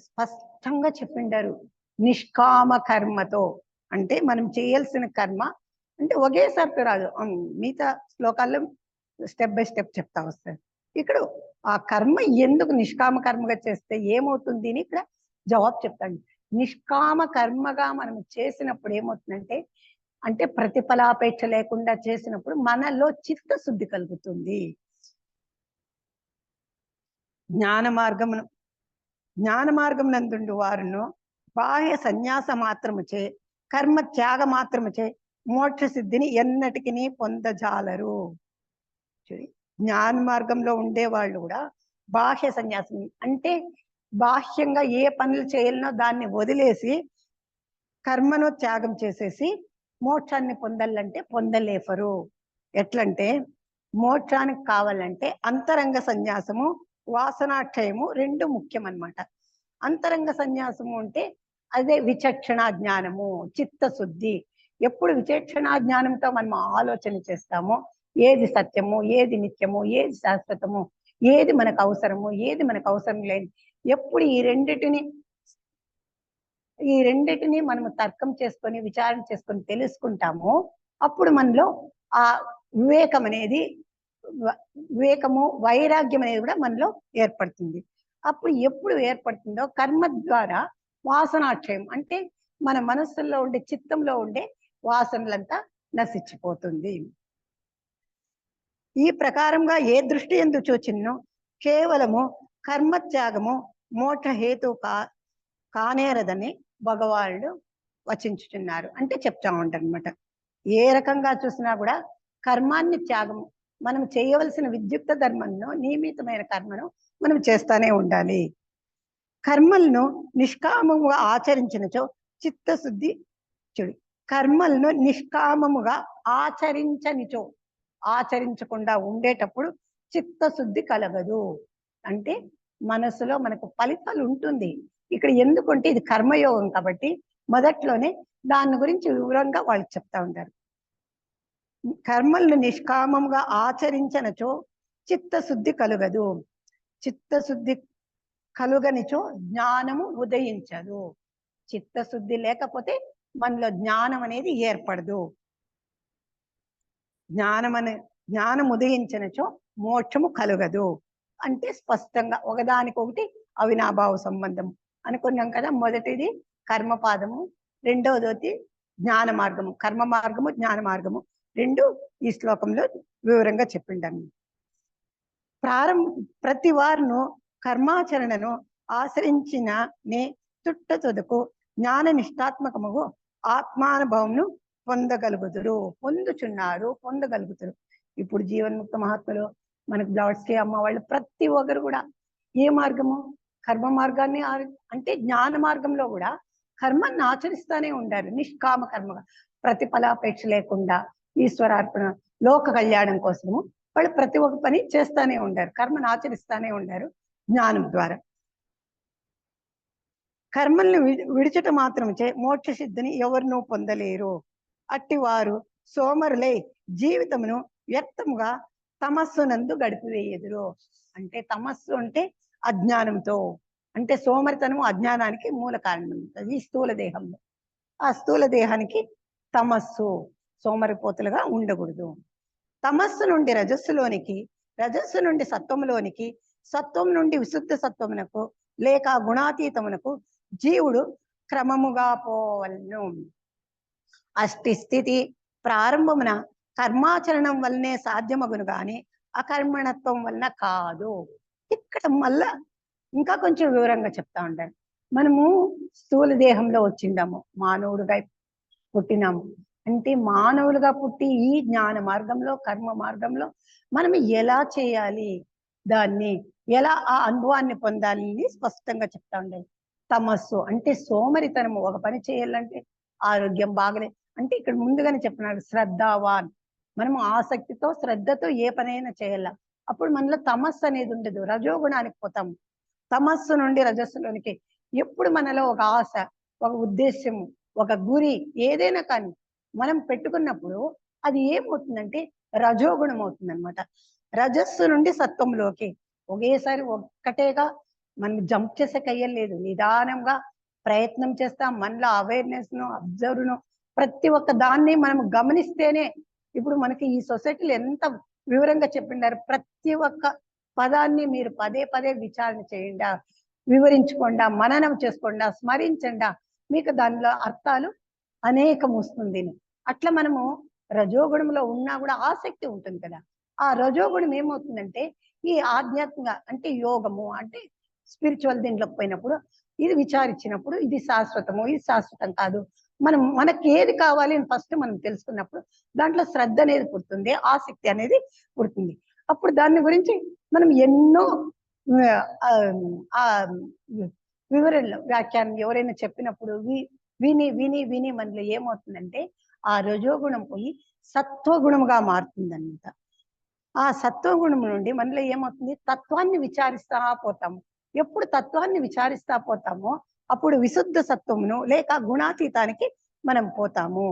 స్పష్టంగా చెప్పిండారు. నిష్కామ కర్మతో అంటే మనం చేయాల్సిన కర్మ అంటే ఒకేసారి రాదు. మిగతా శ్లోకాల్లో స్టెప్ బై స్టెప్ చెప్తా వస్తారు. ఇక్కడ ఆ కర్మ ఎందుకు నిష్కామ కర్మగా చేస్తే ఏమవుతుంది అని ఇక్కడ జవాబు చెప్తాడు. నిష్కామ కర్మగా మనం చేసినప్పుడు ఏమవుతుందంటే, అంటే ప్రతిఫలాపేక్ష లేకుండా చేసినప్పుడు మనలో చిత్తశుద్ధి కలుగుతుంది. జ్ఞాన మార్గం నందుండు వారును బాహ్య సన్యాస మాత్రముచే, కర్మ త్యాగ మాత్రముచే మోక్ష సిద్ధిని ఎన్నటికి పొందజాలరు. జ్ఞాన మార్గంలో ఉండే వాళ్ళు కూడా బాహ్య సన్యాసం అంటే బాహ్యంగా ఏ పనులు చేయాలనో దాన్ని వదిలేసి కర్మను త్యాగం చేసేసి మోక్షాన్ని పొందాలంటే పొందలేఫరు. ఎట్లంటే మోక్షానికి కావాలంటే అంతరంగ సన్యాసము, వాసనాక్షయము 2 ముఖ్యం అన్నమాట. అంతరంగ సన్యాసము అంటే అదే విచక్షణ జ్ఞానము, చిత్తశుద్ధి. ఎప్పుడు విచక్షణ జ్ఞానంతో మనం ఆలోచన చేస్తామో ఏది సత్యము, ఏది నిత్యము, ఏది శాశ్వతము, ఏది మనకు అవసరము, ఏది మనకు అవసరం లేదు, ఎప్పుడు ఈ రెండిటిని మనము తర్కం చేసుకొని విచారణ చేసుకొని తెలుసుకుంటామో అప్పుడు మనలో ఆ వివేకము వైరాగ్యం అనేది కూడా మనలో ఏర్పడుతుంది. అప్పుడు ఎప్పుడు ఏర్పడుతుందో కర్మ ద్వారా వాసనాక్షయం అంటే మన మనస్సులో ఉండే, చిత్తంలో ఉండే వాసనలంతా నశించిపోతుంది. ఈ ప్రకారంగా ఏ దృష్టి ఎందు చూచినో కేవలము కర్మత్యాగము మోక్ష హేతు కానేరదని భగవానుడు వచించుచున్నారు. అంటే చెప్తా ఉంటారు అనమాట. ఏ రకంగా చూసినా కూడా కర్మాన్ని త్యాగము, మనం చేయవలసిన విద్యుక్త ధర్మంను, నియమితమైన కర్మను మనం చేస్తానే ఉండాలి. కర్మలను నిష్కామముగా ఆచరించినచో చిత్తశుద్ధి కర్మలను నిష్కామముగా ఆచరించనిచో, ఆచరించకుండా ఉండేటప్పుడు చిత్తశుద్ధి కలగదు. అంటే మనసులో మనకు ఫలితాలు ఉంటుంది. ఇక్కడ ఎందుకంటే ఇది కర్మయోగం కాబట్టి మొదట్లోనే దాని గురించి వివరంగా వాళ్ళు చెప్తా ఉంటారు. కర్మలను నిష్కామంగా ఆచరించనచో చిత్తశుద్ధి కలుగదు. చిత్తశుద్ధి కలుగనిచో జ్ఞానము ఉదయించదు. చిత్తశుద్ధి లేకపోతే మనలో జ్ఞానం అనేది ఏర్పడదు. జ్ఞానం ఉదయించినచో మోక్షము కలుగదు. అంటే స్పష్టంగా ఒకదానికొకటి అవినాభావ సంబంధం అనుకున్నాం కదా. మొదటిది కర్మపాదము, రెండవది జ్ఞాన మార్గము. కర్మ మార్గము, జ్ఞాన మార్గము రెండు ఈ శ్లోకంలో వివరంగా చెప్పిండాను. ప్రతి వారును కర్మాచరణను ఆచరించిన నే తుట్ట తుదకు జ్ఞాన నిష్ఠాత్మకము ఆత్మానుభవంను పొందగలుగుతారు. ఇప్పుడు జీవన్ముక్త మహాత్ములు, మనకు బ్లడ్స్కే అమ్మ వాళ్ళు ప్రతి ఒక్కరు కూడా ఏ మార్గము? కర్మ మార్గాన్ని అంటే జ్ఞాన మార్గంలో కూడా కర్మాన్ని ఆచరిస్తానే ఉండారు. నిష్కామ కర్మగా, ప్రతిఫలాపేక్ష లేకుండా ఈశ్వరార్పణ లోక కళ్యాణం కోసము వాళ్ళు ప్రతి ఒక్క పని చేస్తానే ఉండారు. కర్మను ఆచరిస్తానే ఉండారు జ్ఞానం ద్వారా. కర్మల్ని విడిచట మాత్రమే మోక్ష సిద్ధిని ఎవరినూ పొందలేరు. అట్టివారు సోమరులై జీవితమును వ్యక్తముగా తమస్సునందు గడిపివేయదురు. అంటే తమస్సు అంటే అజ్ఞానంతో, అంటే సోమరితనము అజ్ఞానానికి మూల కారణం. ఈ స్థూల దేహంలో, ఆ స్థూల దేహానికి తమస్సు, సోమరిపోతులుగా ఉండకూడదు. తమస్సు నుండి రజస్సులోనికి, రజస్సు నుండి సత్వములోనికి, సత్వం నుండి విశుద్ధ సత్వమునకు లేక గుణాతీతమునకు జీవుడు క్రమముగా పోవలను. అష్టి స్థితి ప్రారంభమున కర్మాచరణం వల్లనే సాధ్యమగును గాని అకర్మణత్వం వలన కాదు. ఇక్కడ మళ్ళా ఇంకా కొంచెం వివరంగా చెప్తా ఉంటారు. మనము స్థూల దేహంలో వచ్చిందాము, మానవుడిగా పుట్టినాము. అంటే మానవులుగా పుట్టి ఈ జ్ఞాన మార్గంలో, కర్మ మార్గంలో మనం ఎలా చేయాలి, దాన్ని ఎలా ఆ అనుభవాన్ని పొందాలి స్పష్టంగా చెప్తా ఉండేది. తమస్సు అంటే సోమరితనము. ఒక పని చేయాలంటే ఆరోగ్యం బాగలేదు అంటే ఇక్కడ ముందుగానే చెప్పినాడు శ్రద్ధావాన్. మనము ఆసక్తితో శ్రద్ధతో ఏ పనైనా చేయాల. అప్పుడు మనలో తమస్సు అనేది ఉండదు, రజోగుణానికి పోతాము. తమస్సు నుండి రజస్సులోనికి ఎప్పుడు మనలో ఒక ఆశ, ఒక ఉద్దేశ్యము, ఒక గురి ఏదైనా కానీ మనం పెట్టుకున్నప్పుడు అది ఏమవుతుందంటే రజోగుణం అవుతుంది అనమాట. రజస్సు నుండి సత్వంలోకి ఒకేసారి ఒక్కటేగా మనం జంప్ చేసే కయ్యలేదు. నిదానంగా ప్రయత్నం చేస్తాం. మనలో అవేర్నెస్ ను, అబ్జర్వ్ ను, ప్రతి ఒక్క దాన్ని మనం గమనిస్తేనే. ఇప్పుడు మనకి ఈ సొసైటీలో ఎంత వివరంగా చెప్పిండారు. ప్రతి ఒక్క పదాన్ని మీరు పదే పదే విచారణ చేయండి, వివరించుకోండా, మననం చేసుకోండా, స్మరించండా, మీకు దానిలో అర్థాలు అనేకం వస్తుంది. అట్లా మనము రజోగుణంలో ఉన్నా కూడా ఆసక్తి ఉంటుంది కదా. ఆ రజోగుణం ఏమవుతుందంటే ఈ ఆధ్యాత్మిక అంటే యోగము అంటే స్పిరిచువల్ దీంట్లోకి పోయినప్పుడు ఇది విచారించినప్పుడు ఇది శాశ్వతము, ఇది శాశ్వతం కాదు, మనకి ఏది కావాలి అని ఫస్ట్ మనం తెలుసుకున్నప్పుడు దాంట్లో శ్రద్ధ అనేది పుడుతుంది, ఆసక్తి అనేది పుడుతుంది. అప్పుడు దాని గురించి మనం ఎన్నో వివరణలు, వ్యాఖ్యానం ఎవరైనా చెప్పినప్పుడు విని విని విని మనలో ఏమవుతుందంటే ఆ రజోగుణం పోయి సత్వగుణముగా మారుతుందన్నమాట. ఆ సత్వగుణం నుండి మనలో ఏమవుతుంది, తత్వాన్ని విచారిస్తా పోతాము. ఎప్పుడు తత్వాన్ని విచారిస్తా పోతామో అప్పుడు విశుద్ధ సత్వమును లేక గుణాతీతానికి మనం పోతాము.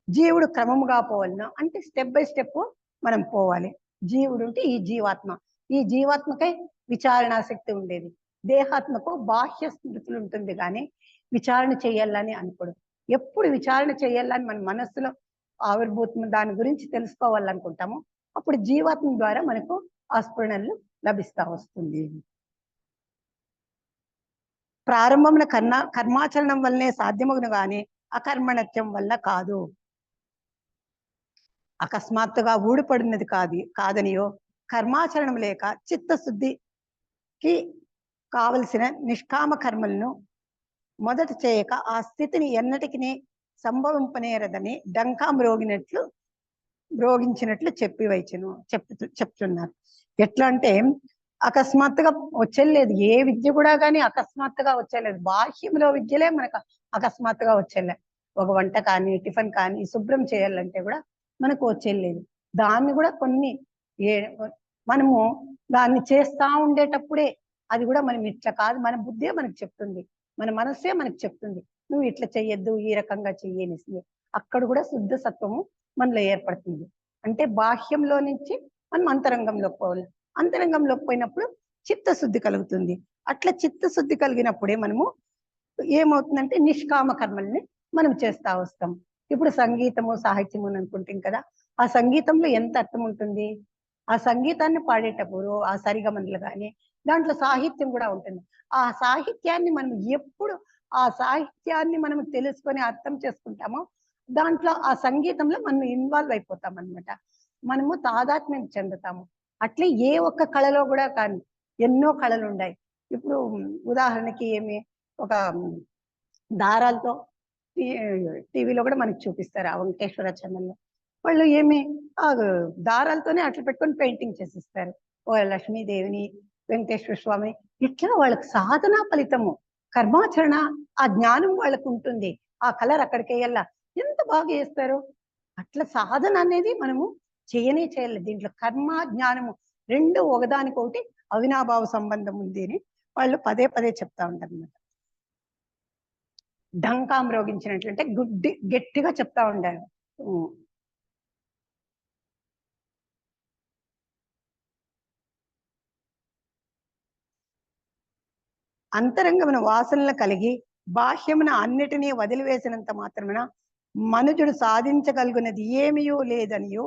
జీవుడు క్రమముగా పోవాలను అంటే స్టెప్ బై స్టెప్ మనం పోవాలి. జీవుడు అంటే ఈ జీవాత్మ, ఈ జీవాత్మకై విచారణాశక్తి ఉండేది. దేహాత్మకు బాహ్య స్మృతులు ఉంటుంది కానీ విచారణ చేయాలని అనుకోడు. ఎప్పుడు విచారణ చేయాలని మన మనస్సులో ఆవిర్భూతం దాని గురించి తెలుసుకోవాలనుకుంటాము అప్పుడు జీవాత్మ ద్వారా మనకు ఆ స్ఫురణలు లభిస్తా వస్తుంది. ప్రారంభమున కర్మాచరణం వల్లనే సాధ్యమగును గాని అకర్మణత్యం వల్ల కాదు. అకస్మాత్తుగా ఊడిపడినది కాదనియో కర్మాచరణం లేక చిత్తశుద్ధికి కావలసిన నిష్కామ కర్మలను మొదట చేయక ఆ స్థితిని ఎన్నటికి సంభవింపనేరదని డంకా మ్రోగించినట్లు చెప్తున్నారు. ఎట్లా అంటే అకస్మాత్తుగా వచ్చేలేదు, ఏ విద్య కూడా కానీ అకస్మాత్తుగా వచ్చేలేదు. బాహ్యంలో విద్యలే మనకు అకస్మాత్తుగా వచ్చేలే. ఒక వంట కానీ టిఫిన్ కానీ శుభ్రం చేయాలంటే కూడా మనకు వచ్చేలేదు. దాన్ని కూడా కొన్ని మనము దాన్ని చేస్తా ఉండేటప్పుడే అది కూడా మనం ఇట్లా కాదు, మన బుద్ధే మనకు చెప్తుంది, మన మనస్సే మనకు చెప్తుంది నువ్వు ఇట్లా చెయ్యొద్దు, ఈ రకంగా చెయ్యనిసి. అక్కడ కూడా శుద్ధ సత్వము మనలో ఏర్పడుతుంది. అంటే బాహ్యంలో నుంచి మనం అంతరంగంలోకి పోవాలి. అంతరంగంలోకి పోయినప్పుడు చిత్తశుద్ధి కలుగుతుంది. అట్లా చిత్తశుద్ధి కలిగినప్పుడే మనము ఏమవుతుందంటే నిష్కామ కర్మల్ని మనం చేస్తా వస్తాం. ఇప్పుడు సంగీతము సాహిత్యము అని అనుకుంటాం కదా, ఆ సంగీతంలో ఎంత అర్థం ఉంటుంది. ఆ సంగీతాన్ని పాడేటప్పుడు ఆ సరిగమనలు కానీ దాంట్లో సాహిత్యం కూడా ఉంటుంది. ఆ సాహిత్యాన్ని మనం ఎప్పుడు ఆ సాహిత్యాన్ని మనం తెలుసుకొని అర్థం చేసుకుంటామో దాంట్లో ఆ సంగీతంలో మనం ఇన్వాల్వ్ అయిపోతాం అనమాట. మనము తాదాత్మ్యం చెందుతాము. అట్లే ఏ ఒక్క కళలో కూడా కానీ ఎన్నో కళలు ఉన్నాయి. ఇప్పుడు ఉదాహరణకి ఏమి ఒక దారాలతో టీవీలో కూడా మనకి చూపిస్తారు ఆ వెంకటేశ్వర ఛానల్లో. వాళ్ళు ఏమి ఆ దారాలతోనే అట్లా పెట్టుకొని పెయింటింగ్ చేసిస్తారు. ఓ లక్ష్మీదేవిని, వెంకటేశ్వర స్వామి, ఇట్లా వాళ్ళకి సాధన ఫలితము, కర్మాచరణ, ఆ జ్ఞానం వాళ్ళకు ఉంటుంది. ఆ కలర్ అక్కడికి వేయాల, ఎంత బాగా వేస్తారు. అట్లా సాధన అనేది మనము చేయనే చేయాలి. దీంట్లో కర్మ జ్ఞానము రెండు ఒకదానికొకటి అవినాభావ సంబంధం ఉంది అని వాళ్ళు పదే పదే చెప్తా ఉంటారు అన్నమాట. ఢంకాం రోగించినట్లంటే గట్టిగా చెప్తా ఉండారు. అంతరంగమున వాసనలు కలిగి బాహ్యమున అన్నిటినీ వదిలివేసినంత మాత్రమున మనుజుడు సాధించగలుగునది ఏమియో లేదనియో,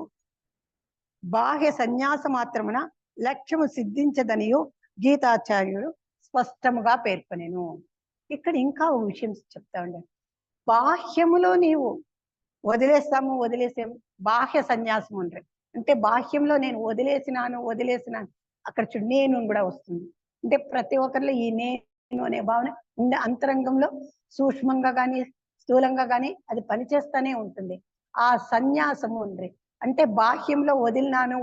బాహ్య సన్యాస మాత్రమున లక్ష్యము సిద్ధించదనియో గీతాచార్యుడు స్పష్టముగా పేర్కొనెను. ఇక్కడ ఇంకా ఒక విషయం చెప్తా ఉండాలి. బాహ్యములో నీవు వదిలేసాము బాహ్య సన్యాసం ఉండ్రి అంటే బాహ్యంలో నేను వదిలేసినాను అక్కడ చూడు నేను కూడా వస్తుంది. అంటే ప్రతి ఒక్కరిలో ఈ నేను అనే భావన ఉండే అంతరంగంలో సూక్ష్మంగా కానీ స్థూలంగా కానీ అది పనిచేస్తానే ఉంటుంది. ఆ సన్యాసము ఉండ్రి అంటే బాహ్యంలో వదిలినాను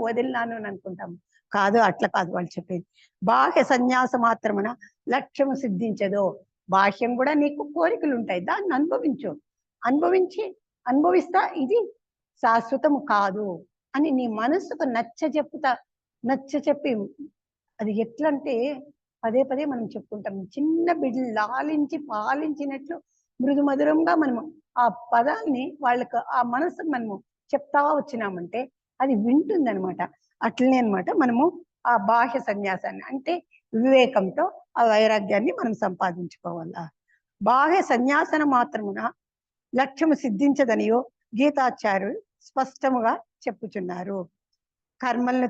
అని అనుకుంటాము. కాదు, అట్లా కాదు వాళ్ళు చెప్పేది. బాహ్య సన్యాస మాత్రమున లక్ష్యము సిద్ధించదో. బాహ్యం కూడా నీకు కోరికలు ఉంటాయి, దాన్ని అనుభవిస్తా ఇది శాశ్వతము కాదు అని నీ మనసుకు నచ్చ చెప్పి అది ఎట్లంటే పదే పదే మనం చెప్పుకుంటాం. చిన్న బిడ్డలు లాలించి పాలించినట్లు మృదు మధురంగా మనము ఆ పదాన్ని వాళ్ళకు ఆ మనసుకు మనము చెప్తా వచ్చినామంటే అది వింటుంది అనమాట. అట్లనే అనమాట మనము ఆ బాహ్య సన్యాసాన్ని అంటే వివేకంతో ఆ వైరాగ్యాన్ని మనం సంపాదించుకోవాలా. బాహ్య సన్యాసన మాత్రమున లక్ష్యము సిద్ధించదనియో గీతాచార్యులు స్పష్టముగా చెప్పుచున్నారు. కర్మలను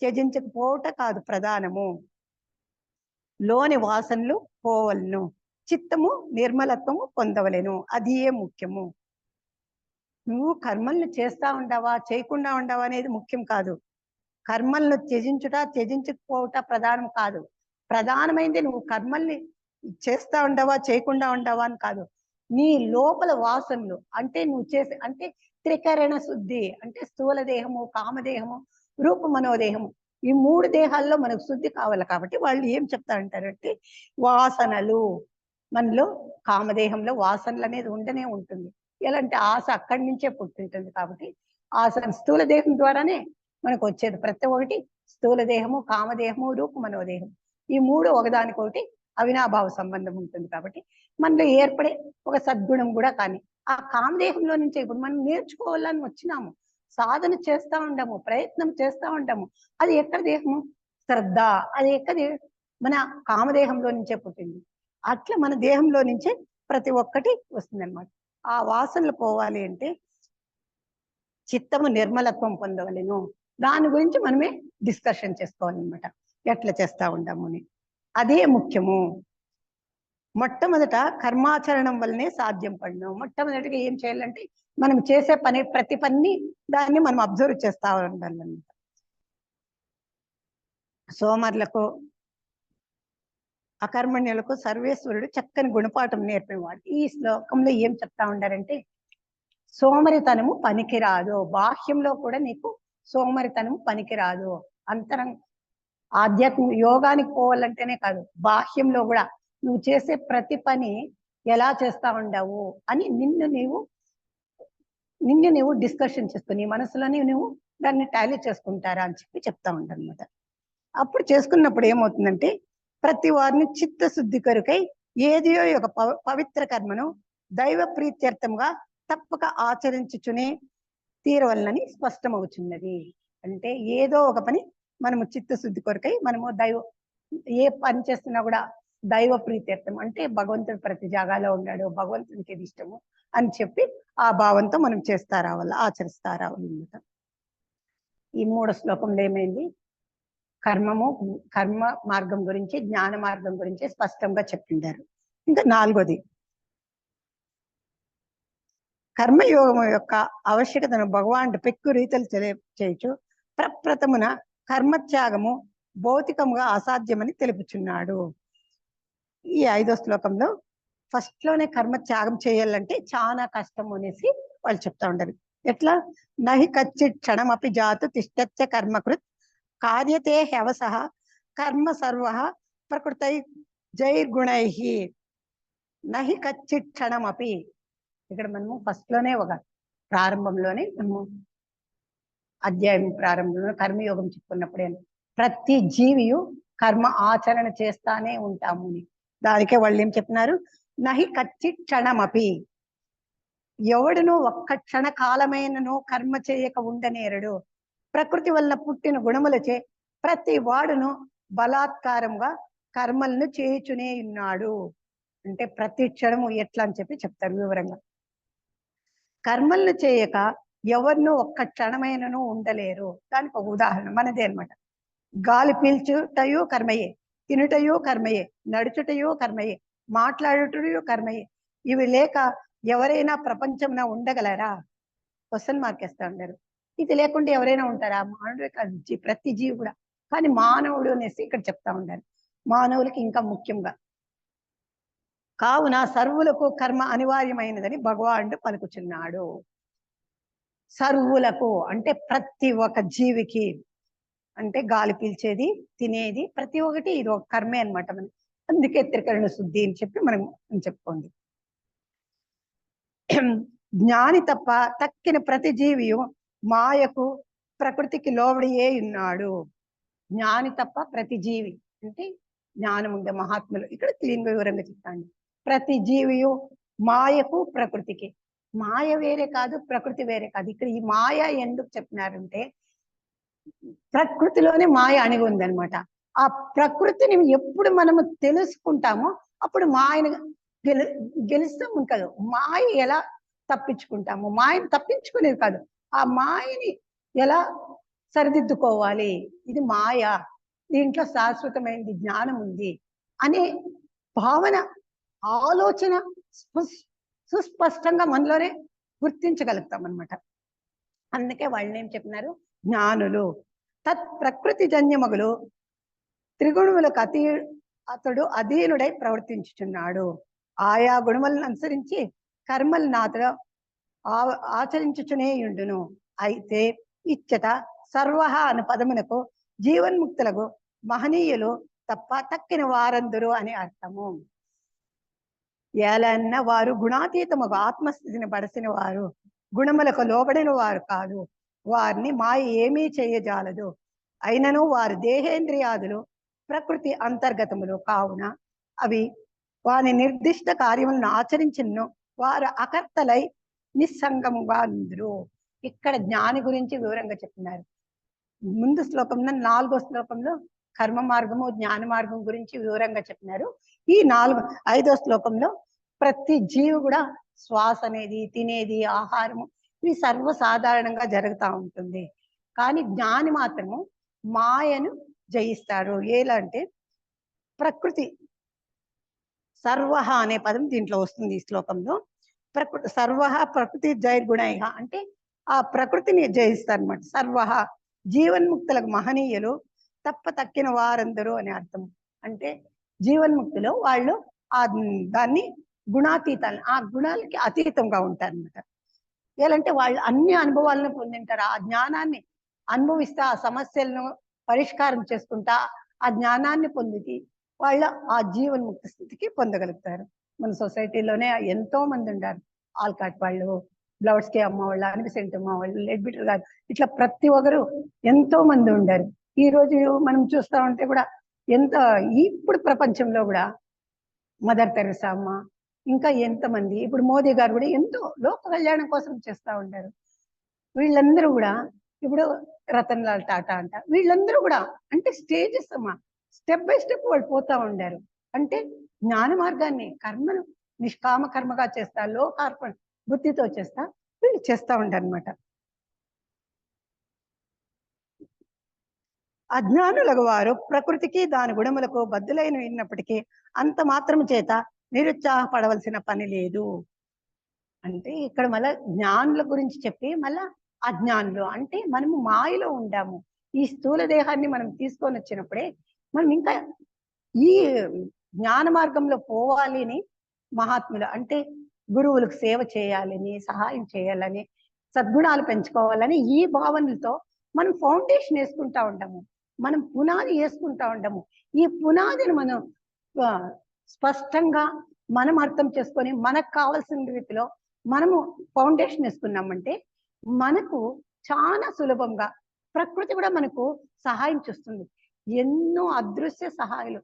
త్యజించకపోవట కాదు ప్రధానము, లోని వాసనలు పోవలను, చిత్తము నిర్మలత్వము పొందవలేను, అది ఏ ముఖ్యము. నువ్వు కర్మలను చేస్తా ఉండవా చేయకుండా ఉండవా అనేది ముఖ్యం కాదు. కర్మలను త్యజించకపోవట ప్రధానం కాదు. ప్రధానమైంది నువ్వు కర్మల్ని చేస్తా ఉండవా చేయకుండా ఉండవా అని కాదు. నీ లోపల వాసనలు అంటే నువ్వు చేసే అంటే త్రికరణ శుద్ధి అంటే స్థూల దేహము, కామదేహము, రూప మనోదేహము, ఈ మూడు దేహాల్లో మనకు శుద్ధి కావాలి. కాబట్టి వాళ్ళు ఏం చెప్తా అంటారంటే వాసనలు మనలో కామదేహంలో వాసనలు అనేది ఉండనే ఉంటుంది. ఎలాంటి ఆశ అక్కడి నుంచే పుట్టింటుంది. కాబట్టి ఆశ స్థూల దేహం ద్వారానే మనకు వచ్చేది. ప్రతి ఒక్కటి స్థూల దేహము, కామదేహము, రూప మనోదేహం, ఈ మూడు ఒకదానికొకటి అవినాభావ సంబంధం ఉంటుంది. కాబట్టి మనలో ఏర్పడే ఒక సద్గుణం కూడా కానీ ఆ కామదేహంలో నుంచే ఇప్పుడు మనం నేర్చుకోవాలని వచ్చినాము, సాధన చేస్తా ఉండము, ప్రయత్నం చేస్తా ఉంటాము. అది ఎక్కడ దేహము? శ్రద్ధ. అది ఎక్కడ? మన కామదేహంలో నుంచే పుట్టింది. అట్లా మన దేహంలో నుంచే ప్రతి ఒక్కటి వస్తుంది అనమాట. ఆ వాసనలు పోవాలి అంటే చిత్తము నిర్మలత్వం పొందవలేను. దాని గురించి మనమే డిస్కషన్ చేసుకోవాలన్నమాట, ఎట్లా చేస్తా ఉంటాము అని. అదే ముఖ్యము. మొట్టమొదట కర్మాచరణం వల్లనే సాధ్యం పడినాం. మొట్టమొదటిగా ఏం చేయాలంటే మనం చేసే పని ప్రతి పని దాన్ని మనం అబ్జర్వ్ చేస్తా ఉండాలన్నమాట. సోమరులకు అకర్మణ్యులకు సర్వేశ్వరుడు చక్కని గుణపాఠం నేర్పేవాడు. ఈ శ్లోకంలో ఏం చెప్తా ఉండారంటే సోమరితనము పనికిరాదు. బాహ్యంలో కూడా నీకు సోమరితనము పనికిరాదు. ఆధ్యాత్మిక యోగానికి పోవాలంటేనే కాదు, బాహ్యంలో కూడా నువ్వు చేసే ప్రతి పని ఎలా చేస్తా ఉండవు అని నిన్ను నీవు డిస్కషన్ చేసుకో. నీ మనసులోని నువ్వు దాన్ని టాలీ చేసుకుంటారా అని చెప్పి చెప్తా ఉంటారు అనమాట. అప్పుడు చేసుకున్నప్పుడు ఏమవుతుందంటే ప్రతి వారిని చిత్తశుద్ధి కొరకై ఏదియో ఒక పవిత్ర కర్మను దైవ ప్రీత్యర్థంగా తప్పక ఆచరించుచునే తీరవలనని స్పష్టమవుతున్నది. అంటే ఏదో ఒక పని మనము చిత్తశుద్ధి కొరకై మనము ఏ పని చేస్తున్నా కూడా దైవ ప్రీత్యర్థం అంటే భగవంతుడు ప్రతి జాగాలో ఉన్నాడు, భగవంతునికి ఇది ఇష్టము అని చెప్పి ఆ భావంతో మనం చేస్తా రావాలి, ఆచరిస్తా రావాలన్నమాట. ఈ 3 శ్లోకంలో ఏమైంది, కర్మ మార్గం గురించి, జ్ఞాన మార్గం గురించి స్పష్టంగా చెప్పిండారు. ఇంకా 4వది కర్మయోగం యొక్క ఆవశ్యకతను భగవానుడు పెక్కు రీతలు చేయొచ్చు. ప్రప్రథమున కర్మత్యాగము భౌతికముగా అసాధ్యమని తెలుపుచున్నాడు. ఈ 5వ శ్లోకంలో ఫస్ట్ లోనే కర్మత్యాగం చేయాలంటే చాలా కష్టం అనేసి వాళ్ళు చెప్తా ఉంటారు. ఎట్లా, నహి కచ్చిత్ క్షణమపి జాతు తిష్టత్య కర్మకృత్ కార్యతే హ్యవసః కర్మ సర్వః ప్రకృతై జైర్గుణైః. నహి కచ్చిత్ క్షణమపి, ఇక్కడ మనము ఫస్ట్ లోనే ప్రారంభంలోనే మనము అధ్యాయం ప్రారంభంలో కర్మయోగం చెప్పుకున్నప్పుడే ప్రతి జీవియు కర్మ ఆచరణ చేస్తానే ఉంటాము. దానికే వాళ్ళు ఏం చెప్తున్నారు, నహి కచ్చిత్ క్షణమపి, ఎవడును ఒక్క క్షణ కాలమైనను కర్మ చేయక ఉండనేరడు. ప్రకృతి వల్ల పుట్టిన గుణములచే ప్రతి వాడును బలాత్కారంగా కర్మలను చేయుచునే ఉన్నాడు. అంటే ప్రతి క్షణము ఎట్లా అని చెప్పి చెప్తారు వివరంగా. కర్మలను చేయక ఎవరినూ ఒక్క క్షణమైనను ఉండలేరు. దానికి ఒక ఉదాహరణ మనదే అనమాట. గాలి పీల్చుటయు కర్మయే, తినుటయు కర్మయే, నడుచుటయు కర్మయే, మాట్లాడుటయు కర్మయే. ఇవి లేక ఎవరైనా ప్రపంచంలో ఉండగలరా? క్వశ్చన్ మార్క్ వేస్తా ఉంటారు. ఇది లేకుండా ఎవరైనా ఉంటారా? మానవుడే కాదు, ప్రతి జీవి కూడా. కానీ మానవుడు అనేసి ఇక్కడ చెప్తా ఉంటారు, మానవులకి ఇంకా ముఖ్యంగా. కావున సర్వులకు కర్మ అనివార్యమైనదని భగవానుడు పలుకుచున్నాడు. సర్వులకు అంటే ప్రతి ఒక్క జీవికి, అంటే గాలి పీల్చేది, తినేది, ప్రతి ఒక్కటి ఇది ఒక కర్మే అనమాట. మనం అందుకే త్రికరణ శుద్ధి అని చెప్పి మనం చెప్పుకోండి. జ్ఞాని తప్ప తక్కిన ప్రతి జీవియు మాయకు ప్రకృతికి లోబడియే ఉన్నాడు. జ్ఞాని తప్ప ప్రతి జీవి అంటే జ్ఞానం ఉండే మహాత్ములు ఇక్కడ క్లీన్ వివరంగా చెప్తాను. ప్రతి జీవియు మాయకు ప్రకృతికి, మాయ వేరే కాదు, ప్రకృతి వేరే కాదు. ఇక్కడ ఈ మాయ ఎందుకు చెప్పినారంటే ప్రకృతిలోనే మాయ అణిగి ఉందన్నమాట. ఆ ప్రకృతిని ఎప్పుడు మనము తెలుసుకుంటామో అప్పుడు మాయను గెలుస్తాం. ఇంకా మాయ ఎలా తప్పించుకుంటాము, మాయను తప్పించుకునేది కాదు, ఆ మాయని ఎలా సరిదిద్దుకోవాలి, ఇది మాయ, దీంట్లో శాశ్వతమైనది జ్ఞానం ఉంది అనే భావన, ఆలోచన సుస్పష్టంగా మనలోనే గుర్తించగలుగుతాం అనమాట. అందుకే వాళ్ళని ఏం చెప్పినారు, జ్ఞానులు. తత్ ప్రకృతి జన్యమగులు త్రిగుణములకు అతడు అధీనుడై ప్రవర్తించుచున్నాడు. ఆయా గుణములను అనుసరించి కర్మలను అతడు ఆచరించుచునే ఉండును. అయితే ఇచ్చట సర్వహ అను పదమునకు జీవన్ముక్తులకు మహనీయులు తప్ప తక్కిన వారందరూ అని అర్థము. ఏలన్న వారు గుణాతీతము ఆత్మస్థితిని పడసిన వారు, గుణములకు లోబడిన వారు కాదు. వారిని మాయ ఏమీ చేయజాలదు. అయినను వారు దేహేంద్రియాదులు ప్రకృతి అంతర్గతములు కావున అవి వారి నిర్దిష్ట కార్యములను ఆచరించను వారు అకర్తలై నిస్సంగముగా ఉందరు. ఇక్కడ జ్ఞాని గురించి వివరంగా చెప్తున్నారు. ముందు శ్లోకంలో 4వ శ్లోకంలో కర్మ మార్గము జ్ఞాన మార్గం గురించి వివరంగా చెప్పినారు. ఈ 5వ శ్లోకంలో ప్రతి జీవి కూడా శ్వాస అనేది, తినేది, ఆహారము ఇవి సర్వసాధారణంగా జరుగుతూ ఉంటుంది. కానీ జ్ఞాని మాత్రము మాయను జయిస్తారు. ఎలా అంటే ప్రకృతి సర్వహ అనే పదం దీంట్లో వస్తుంది ఈ శ్లోకంలో. ప్రకృతి సర్వహ ప్రకృతి జైర్గుణైహ అంటే ఆ ప్రకృతిని జయిస్తారు అనమాట. సర్వహ జీవన్ముక్తులకు మహనీయులు తప్ప తక్కిన వారందరూ అని అర్థం. అంటే జీవన్ముక్తులు వాళ్ళు దాన్ని గుణాతీతాన్ని, ఆ గుణాలకి అతీతంగా ఉంటారు అనమాట. ఏలంటే వాళ్ళు అన్ని అనుభవాలను పొందింటారు. ఆ జ్ఞానాన్ని అనుభవిస్తా, ఆ సమస్యలను పరిష్కారం చేసుకుంటా ఆ జ్ఞానాన్ని పొంది వాళ్ళు ఆ జీవన్ముక్తి స్థితికి పొందగలుగుతారు. మన సొసైటీలోనే ఎంతో మంది ఉన్నారు, ఆల్కాట్ వాళ్ళు, బ్లౌడ్స్ కి అమ్మవాళ్ళు, అనిబిసెంట్ అమ్మవాళ్ళు, లెడ్బిటర్ గారు, ఇట్లా ప్రతి ఒక్కరు ఎంతో మంది ఉండారు. ఈ రోజు మనం చూస్తా ఉంటే కూడా ఎంత ఇప్పుడు ప్రపంచంలో కూడా మదర్ తెరెసా అమ్మ, ఇంకా ఎంతమంది, ఇప్పుడు మోదీ గారు కూడా ఎంతో లోక కళ్యాణం కోసం చేస్తూ ఉంటారు. వీళ్ళందరూ కూడా ఇప్పుడు రతన్ లాల్ టాటా అంట, వీళ్ళందరూ కూడా అంటే స్టేజెస్ అమ్మా, స్టెప్ బై స్టెప్ వాళ్ళు పోతా ఉండారు. అంటే జ్ఞాన మార్గాన్ని, కర్మను నిష్కామ కర్మగా చేస్తా, లోకార్పణ బుద్ధితో చేస్తా వీళ్ళు చేస్తా ఉంటారు అనమాట. అజ్ఞానులకు వారు ప్రకృతికి దాని గుణములకు బద్దులైన విన్నప్పటికీ అంత మాత్రం చేత నిరుత్సాహపడవలసిన పని లేదు. అంటే ఇక్కడ మళ్ళా జ్ఞానుల గురించి చెప్పి మళ్ళా అజ్ఞానులు అంటే మనము మాయలో ఉండాము. ఈ స్థూల దేహాన్ని మనం తీసుకొని వచ్చినప్పుడే మనం ఇంకా ఈ జ్ఞాన మార్గంలో పోవాలి అని మహాత్ములు అంటే గురువులకు సేవ చేయాలని, సహాయం చేయాలని, సద్గుణాలు పెంచుకోవాలని ఈ భావనలతో మనం ఫౌండేషన్ వేసుకుంటా ఉంటాము, మనం పునాది వేసుకుంటా ఉంటాము. ఈ పునాదిని మనం స్పష్టంగా మనం అర్థం చేసుకొని మనకు కావాల్సిన రీతిలో మనము ఫౌండేషన్ వేసుకున్నామంటే మనకు చాలా సులభంగా ప్రకృతి కూడా మనకు సహాయం చేస్తుంది. ఎన్నో అదృశ్య సహాయాలు,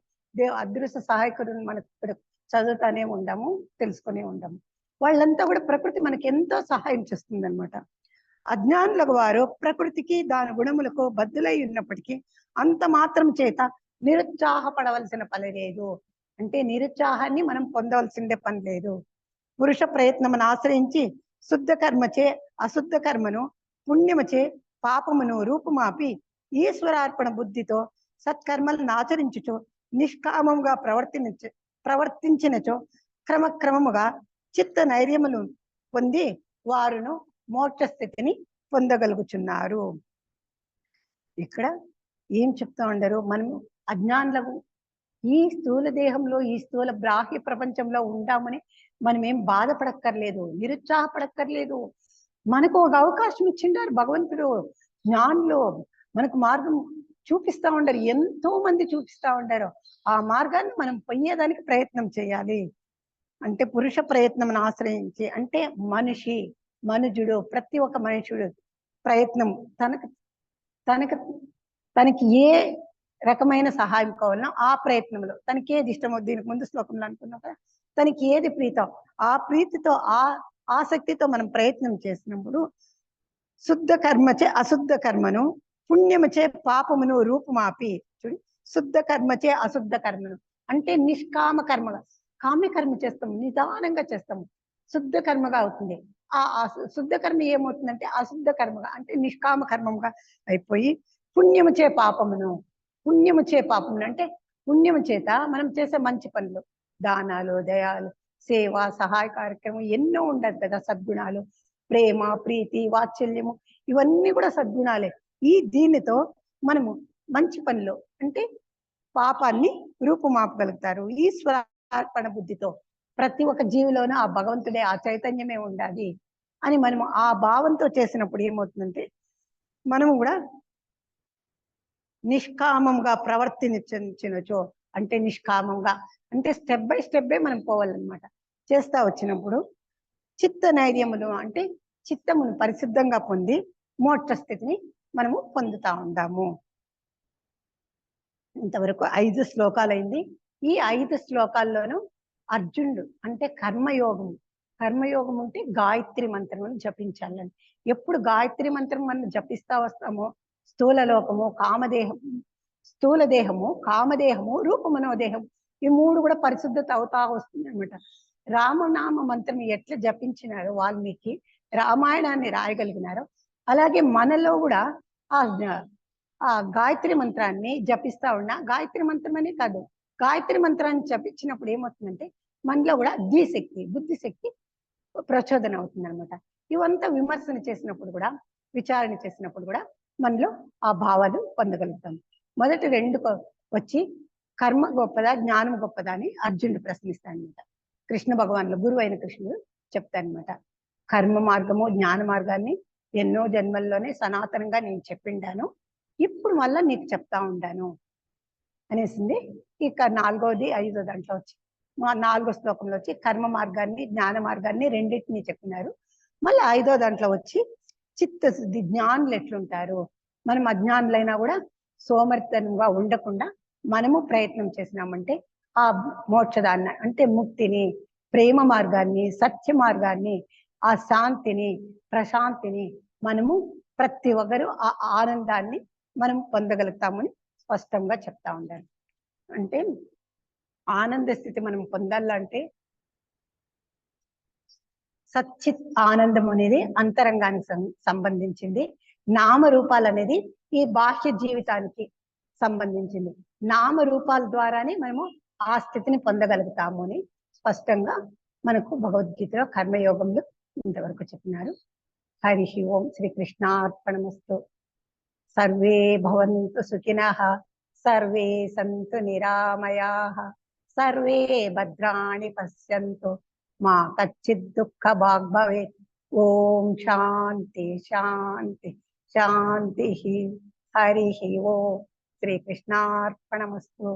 అదృశ్య సహాయకులను మనకు ఇప్పుడు చదువుతానే ఉండాము, తెలుసుకునే ఉండాము. వాళ్ళంతా కూడా ప్రకృతి మనకి ఎంతో సహాయం చేస్తుంది అనమాట. అజ్ఞానులకు వారు ప్రకృతికి దాని గుణములకు బద్దులై ఉన్నప్పటికీ అంత మాత్రం చేత నిరుత్సాహపడవలసిన పని లేదు. అంటే నిరుత్సాహాన్ని మనం పొందవలసిందే పని లేదు. పురుష ప్రయత్నమును ఆశ్రయించి శుద్ధ కర్మచే అశుద్ధ కర్మను, పుణ్యముచే పాపమును రూపుమాపి ఈశ్వరార్పణ బుద్ధితో సత్కర్మలను ఆచరించుచు నిష్కామంగా ప్రవర్తించినచో క్రమక్రమముగా చిత్త నైర్యమును పొంది వారును మోక్ష స్థితిని పొందగలుగుచున్నారు. ఇక్కడ ఏం చెప్తా ఉండరు, మనం అజ్ఞానులకు ఈ స్థూల దేహంలో, ఈ స్థూల బాహ్య ప్రపంచంలో ఉంటామని మనం ఏం బాధపడక్కర్లేదు, నిరుత్సాహపడక్కర్లేదు. మనకు ఒక అవకాశం ఇచ్చిండారు భగవంతుడు. జ్ఞానులు మనకు మార్గం చూపిస్తా ఉండరు, ఎంతో మంది చూపిస్తా ఉంటారు. ఆ మార్గాన్ని మనం పొయ్యేదానికి ప్రయత్నం చేయాలి. అంటే పురుష ప్రయత్నం ఆశ్రయించి అంటే మనుజుడు, ప్రతి ఒక్క మనుషుడు ప్రయత్నం తనకి ఏ రకమైన సహాయం కావాలన్నా ఆ ప్రయత్నంలో తనకి ఏది ఇష్టమో, దీనికి ముందు శ్లోకంలో అనుకున్నాం కదా, తనకి ఏది ప్రీతం ఆ ప్రీతితో ఆసక్తితో మనం ప్రయత్నం చేసినప్పుడు శుద్ధ కర్మచే అశుద్ధ కర్మను, పుణ్యముచే పాపమును రూపుమాపి, చూడు శుద్ధ కర్మచే అశుద్ధ కర్మను అంటే నిష్కామ కర్మగా, కామ్యకర్మ చేస్తాము, నిదానంగా చేస్తాము, శుద్ధ కర్మగా అవుతుంది. ఆ శుద్ధ కర్మ ఏమవుతుందంటే అశుద్ధ కర్మగా అంటే నిష్కామ కర్మగా అయిపోయి పుణ్యముచే పాపమును అంటే పుణ్యము చేత మనం చేసే మంచి పనులు, దానాలు, దయాలు, సేవ, సహాయ కార్యక్రమం ఎన్నో ఉండదు కదా, సద్గుణాలు, ప్రేమ, ప్రీతి, వాత్సల్యము, ఇవన్నీ కూడా సద్గుణాలే. దీనితో మనము మంచి పనులు అంటే పాపాన్ని రూపుమాపగలుగుతారు. ఈశ్వరార్పణ బుద్ధితో ప్రతి ఒక్క జీవిలోనూ ఆ భగవంతుడే, ఆ చైతన్యమే ఉండాలి అని మనము ఆ భావంతో చేసినప్పుడు ఏమవుతుందంటే మనము కూడా నిష్కామంగా ప్రవర్తించినచో, అంటే నిష్కామంగా అంటే స్టెప్ బై స్టెప్ మనం పోవాలన్నమాట. చేస్తా వచ్చినప్పుడు చిత్త నైర్యములు అంటే చిత్తమును పరిశుద్ధంగా పొంది మోక్ష స్థితిని మనము పొందుతా ఉంటాము. ఇంతవరకు 5 శ్లోకాలైంది. ఈ 5 శ్లోకాల్లోనూ అర్జునుడు అంటే కర్మయోగం ఉంటే గాయత్రి మంత్రం జపించాలని. ఎప్పుడు గాయత్రి మంత్రం మనం జపిస్తా వస్తామో స్థూల దేహము, కామదేహము, రూపమనోదేహం ఈ 3 కూడా పరిశుద్ధత అవుతా వస్తుంది అనమాట. రామనామ మంత్రం ఎట్లా జపించినారో వాల్మీకి, రామాయణాన్ని రాయగలిగినారో అలాగే మనలో కూడా ఆ గాయత్రి మంత్రాన్ని జపిస్తా ఉన్నా, గాయత్రి మంత్రం అనే కాదు, గాయత్రి మంత్రాన్ని జపించినప్పుడు ఏమవుతుందంటే మనలో కూడా బుద్ధిశక్తి ప్రచోదన అవుతుంది అనమాట. ఇవంతా విమర్శన చేసినప్పుడు కూడా, విచారణ చేసినప్పుడు కూడా మనలో ఆ భావాలు పొందగలుగుతాం. మొదటి 2 వచ్చి కర్మ గొప్పదా, జ్ఞానం గొప్పదా అని అర్జునుడు ప్రశ్నిస్తాడనమాట. కృష్ణ భగవానులు, గురువు అయిన కృష్ణుడు చెప్తారనమాట. కర్మ మార్గము, జ్ఞాన మార్గాన్ని ఎన్నో జన్మల్లోనే సనాతనంగా నేను చెప్పిండాను, ఇప్పుడు మళ్ళా నీకు చెప్తా ఉండాను అనేసింది. ఇక 4వది 5వ దాంట్లో వచ్చి 4వ శ్లోకంలో వచ్చి కర్మ మార్గాన్ని, జ్ఞాన మార్గాన్ని రెండింటినీ చెప్పినారు. మళ్ళీ 5వ దాంట్లో వచ్చి చిత్తశుద్ధి, జ్ఞానులు ఎట్లుంటారు, మనం అజ్ఞానులైనా కూడా సోమర్థనంగా ఉండకుండా మనము ప్రయత్నం చేసినామంటే ఆ మోక్షదాన్ని అంటే ముక్తిని, ప్రేమ మార్గాన్ని, సత్య మార్గాన్ని, ఆ శాంతిని, ప్రశాంతిని మనము ప్రతి ఒక్కరు ఆ ఆనందాన్ని మనం పొందగలుగుతామని స్పష్టంగా చెప్తా ఉండాలి. అంటే ఆనంద స్థితి మనం పొందాలంటే సచ్చిత్ ఆనందం అనేది అంతరంగానికి సంబంధించింది. నామరూపాలు అనేది ఈ బాహ్య జీవితానికి సంబంధించింది. నామరూపాల ద్వారానే మనము ఆ స్థితిని పొందగలుగుతాము అని స్పష్టంగా మనకు భగవద్గీతలో కర్మయోగంలో ఇంతవరకు చెప్పినారు. హరి ఓం. శ్రీకృష్ణార్పణమస్తు. సర్వే భవంతు సుఖినః, సర్వే సంతు నిరామయాః, సర్వే భద్రాణి పశ్యంతు, మా కచ్చిత్ దుఃఖ భాగ్ భవేత్. ఓం శాంతి శాంతి శాంతి. హరి ఓం. శ్రీకృష్ణార్పణమస్తు.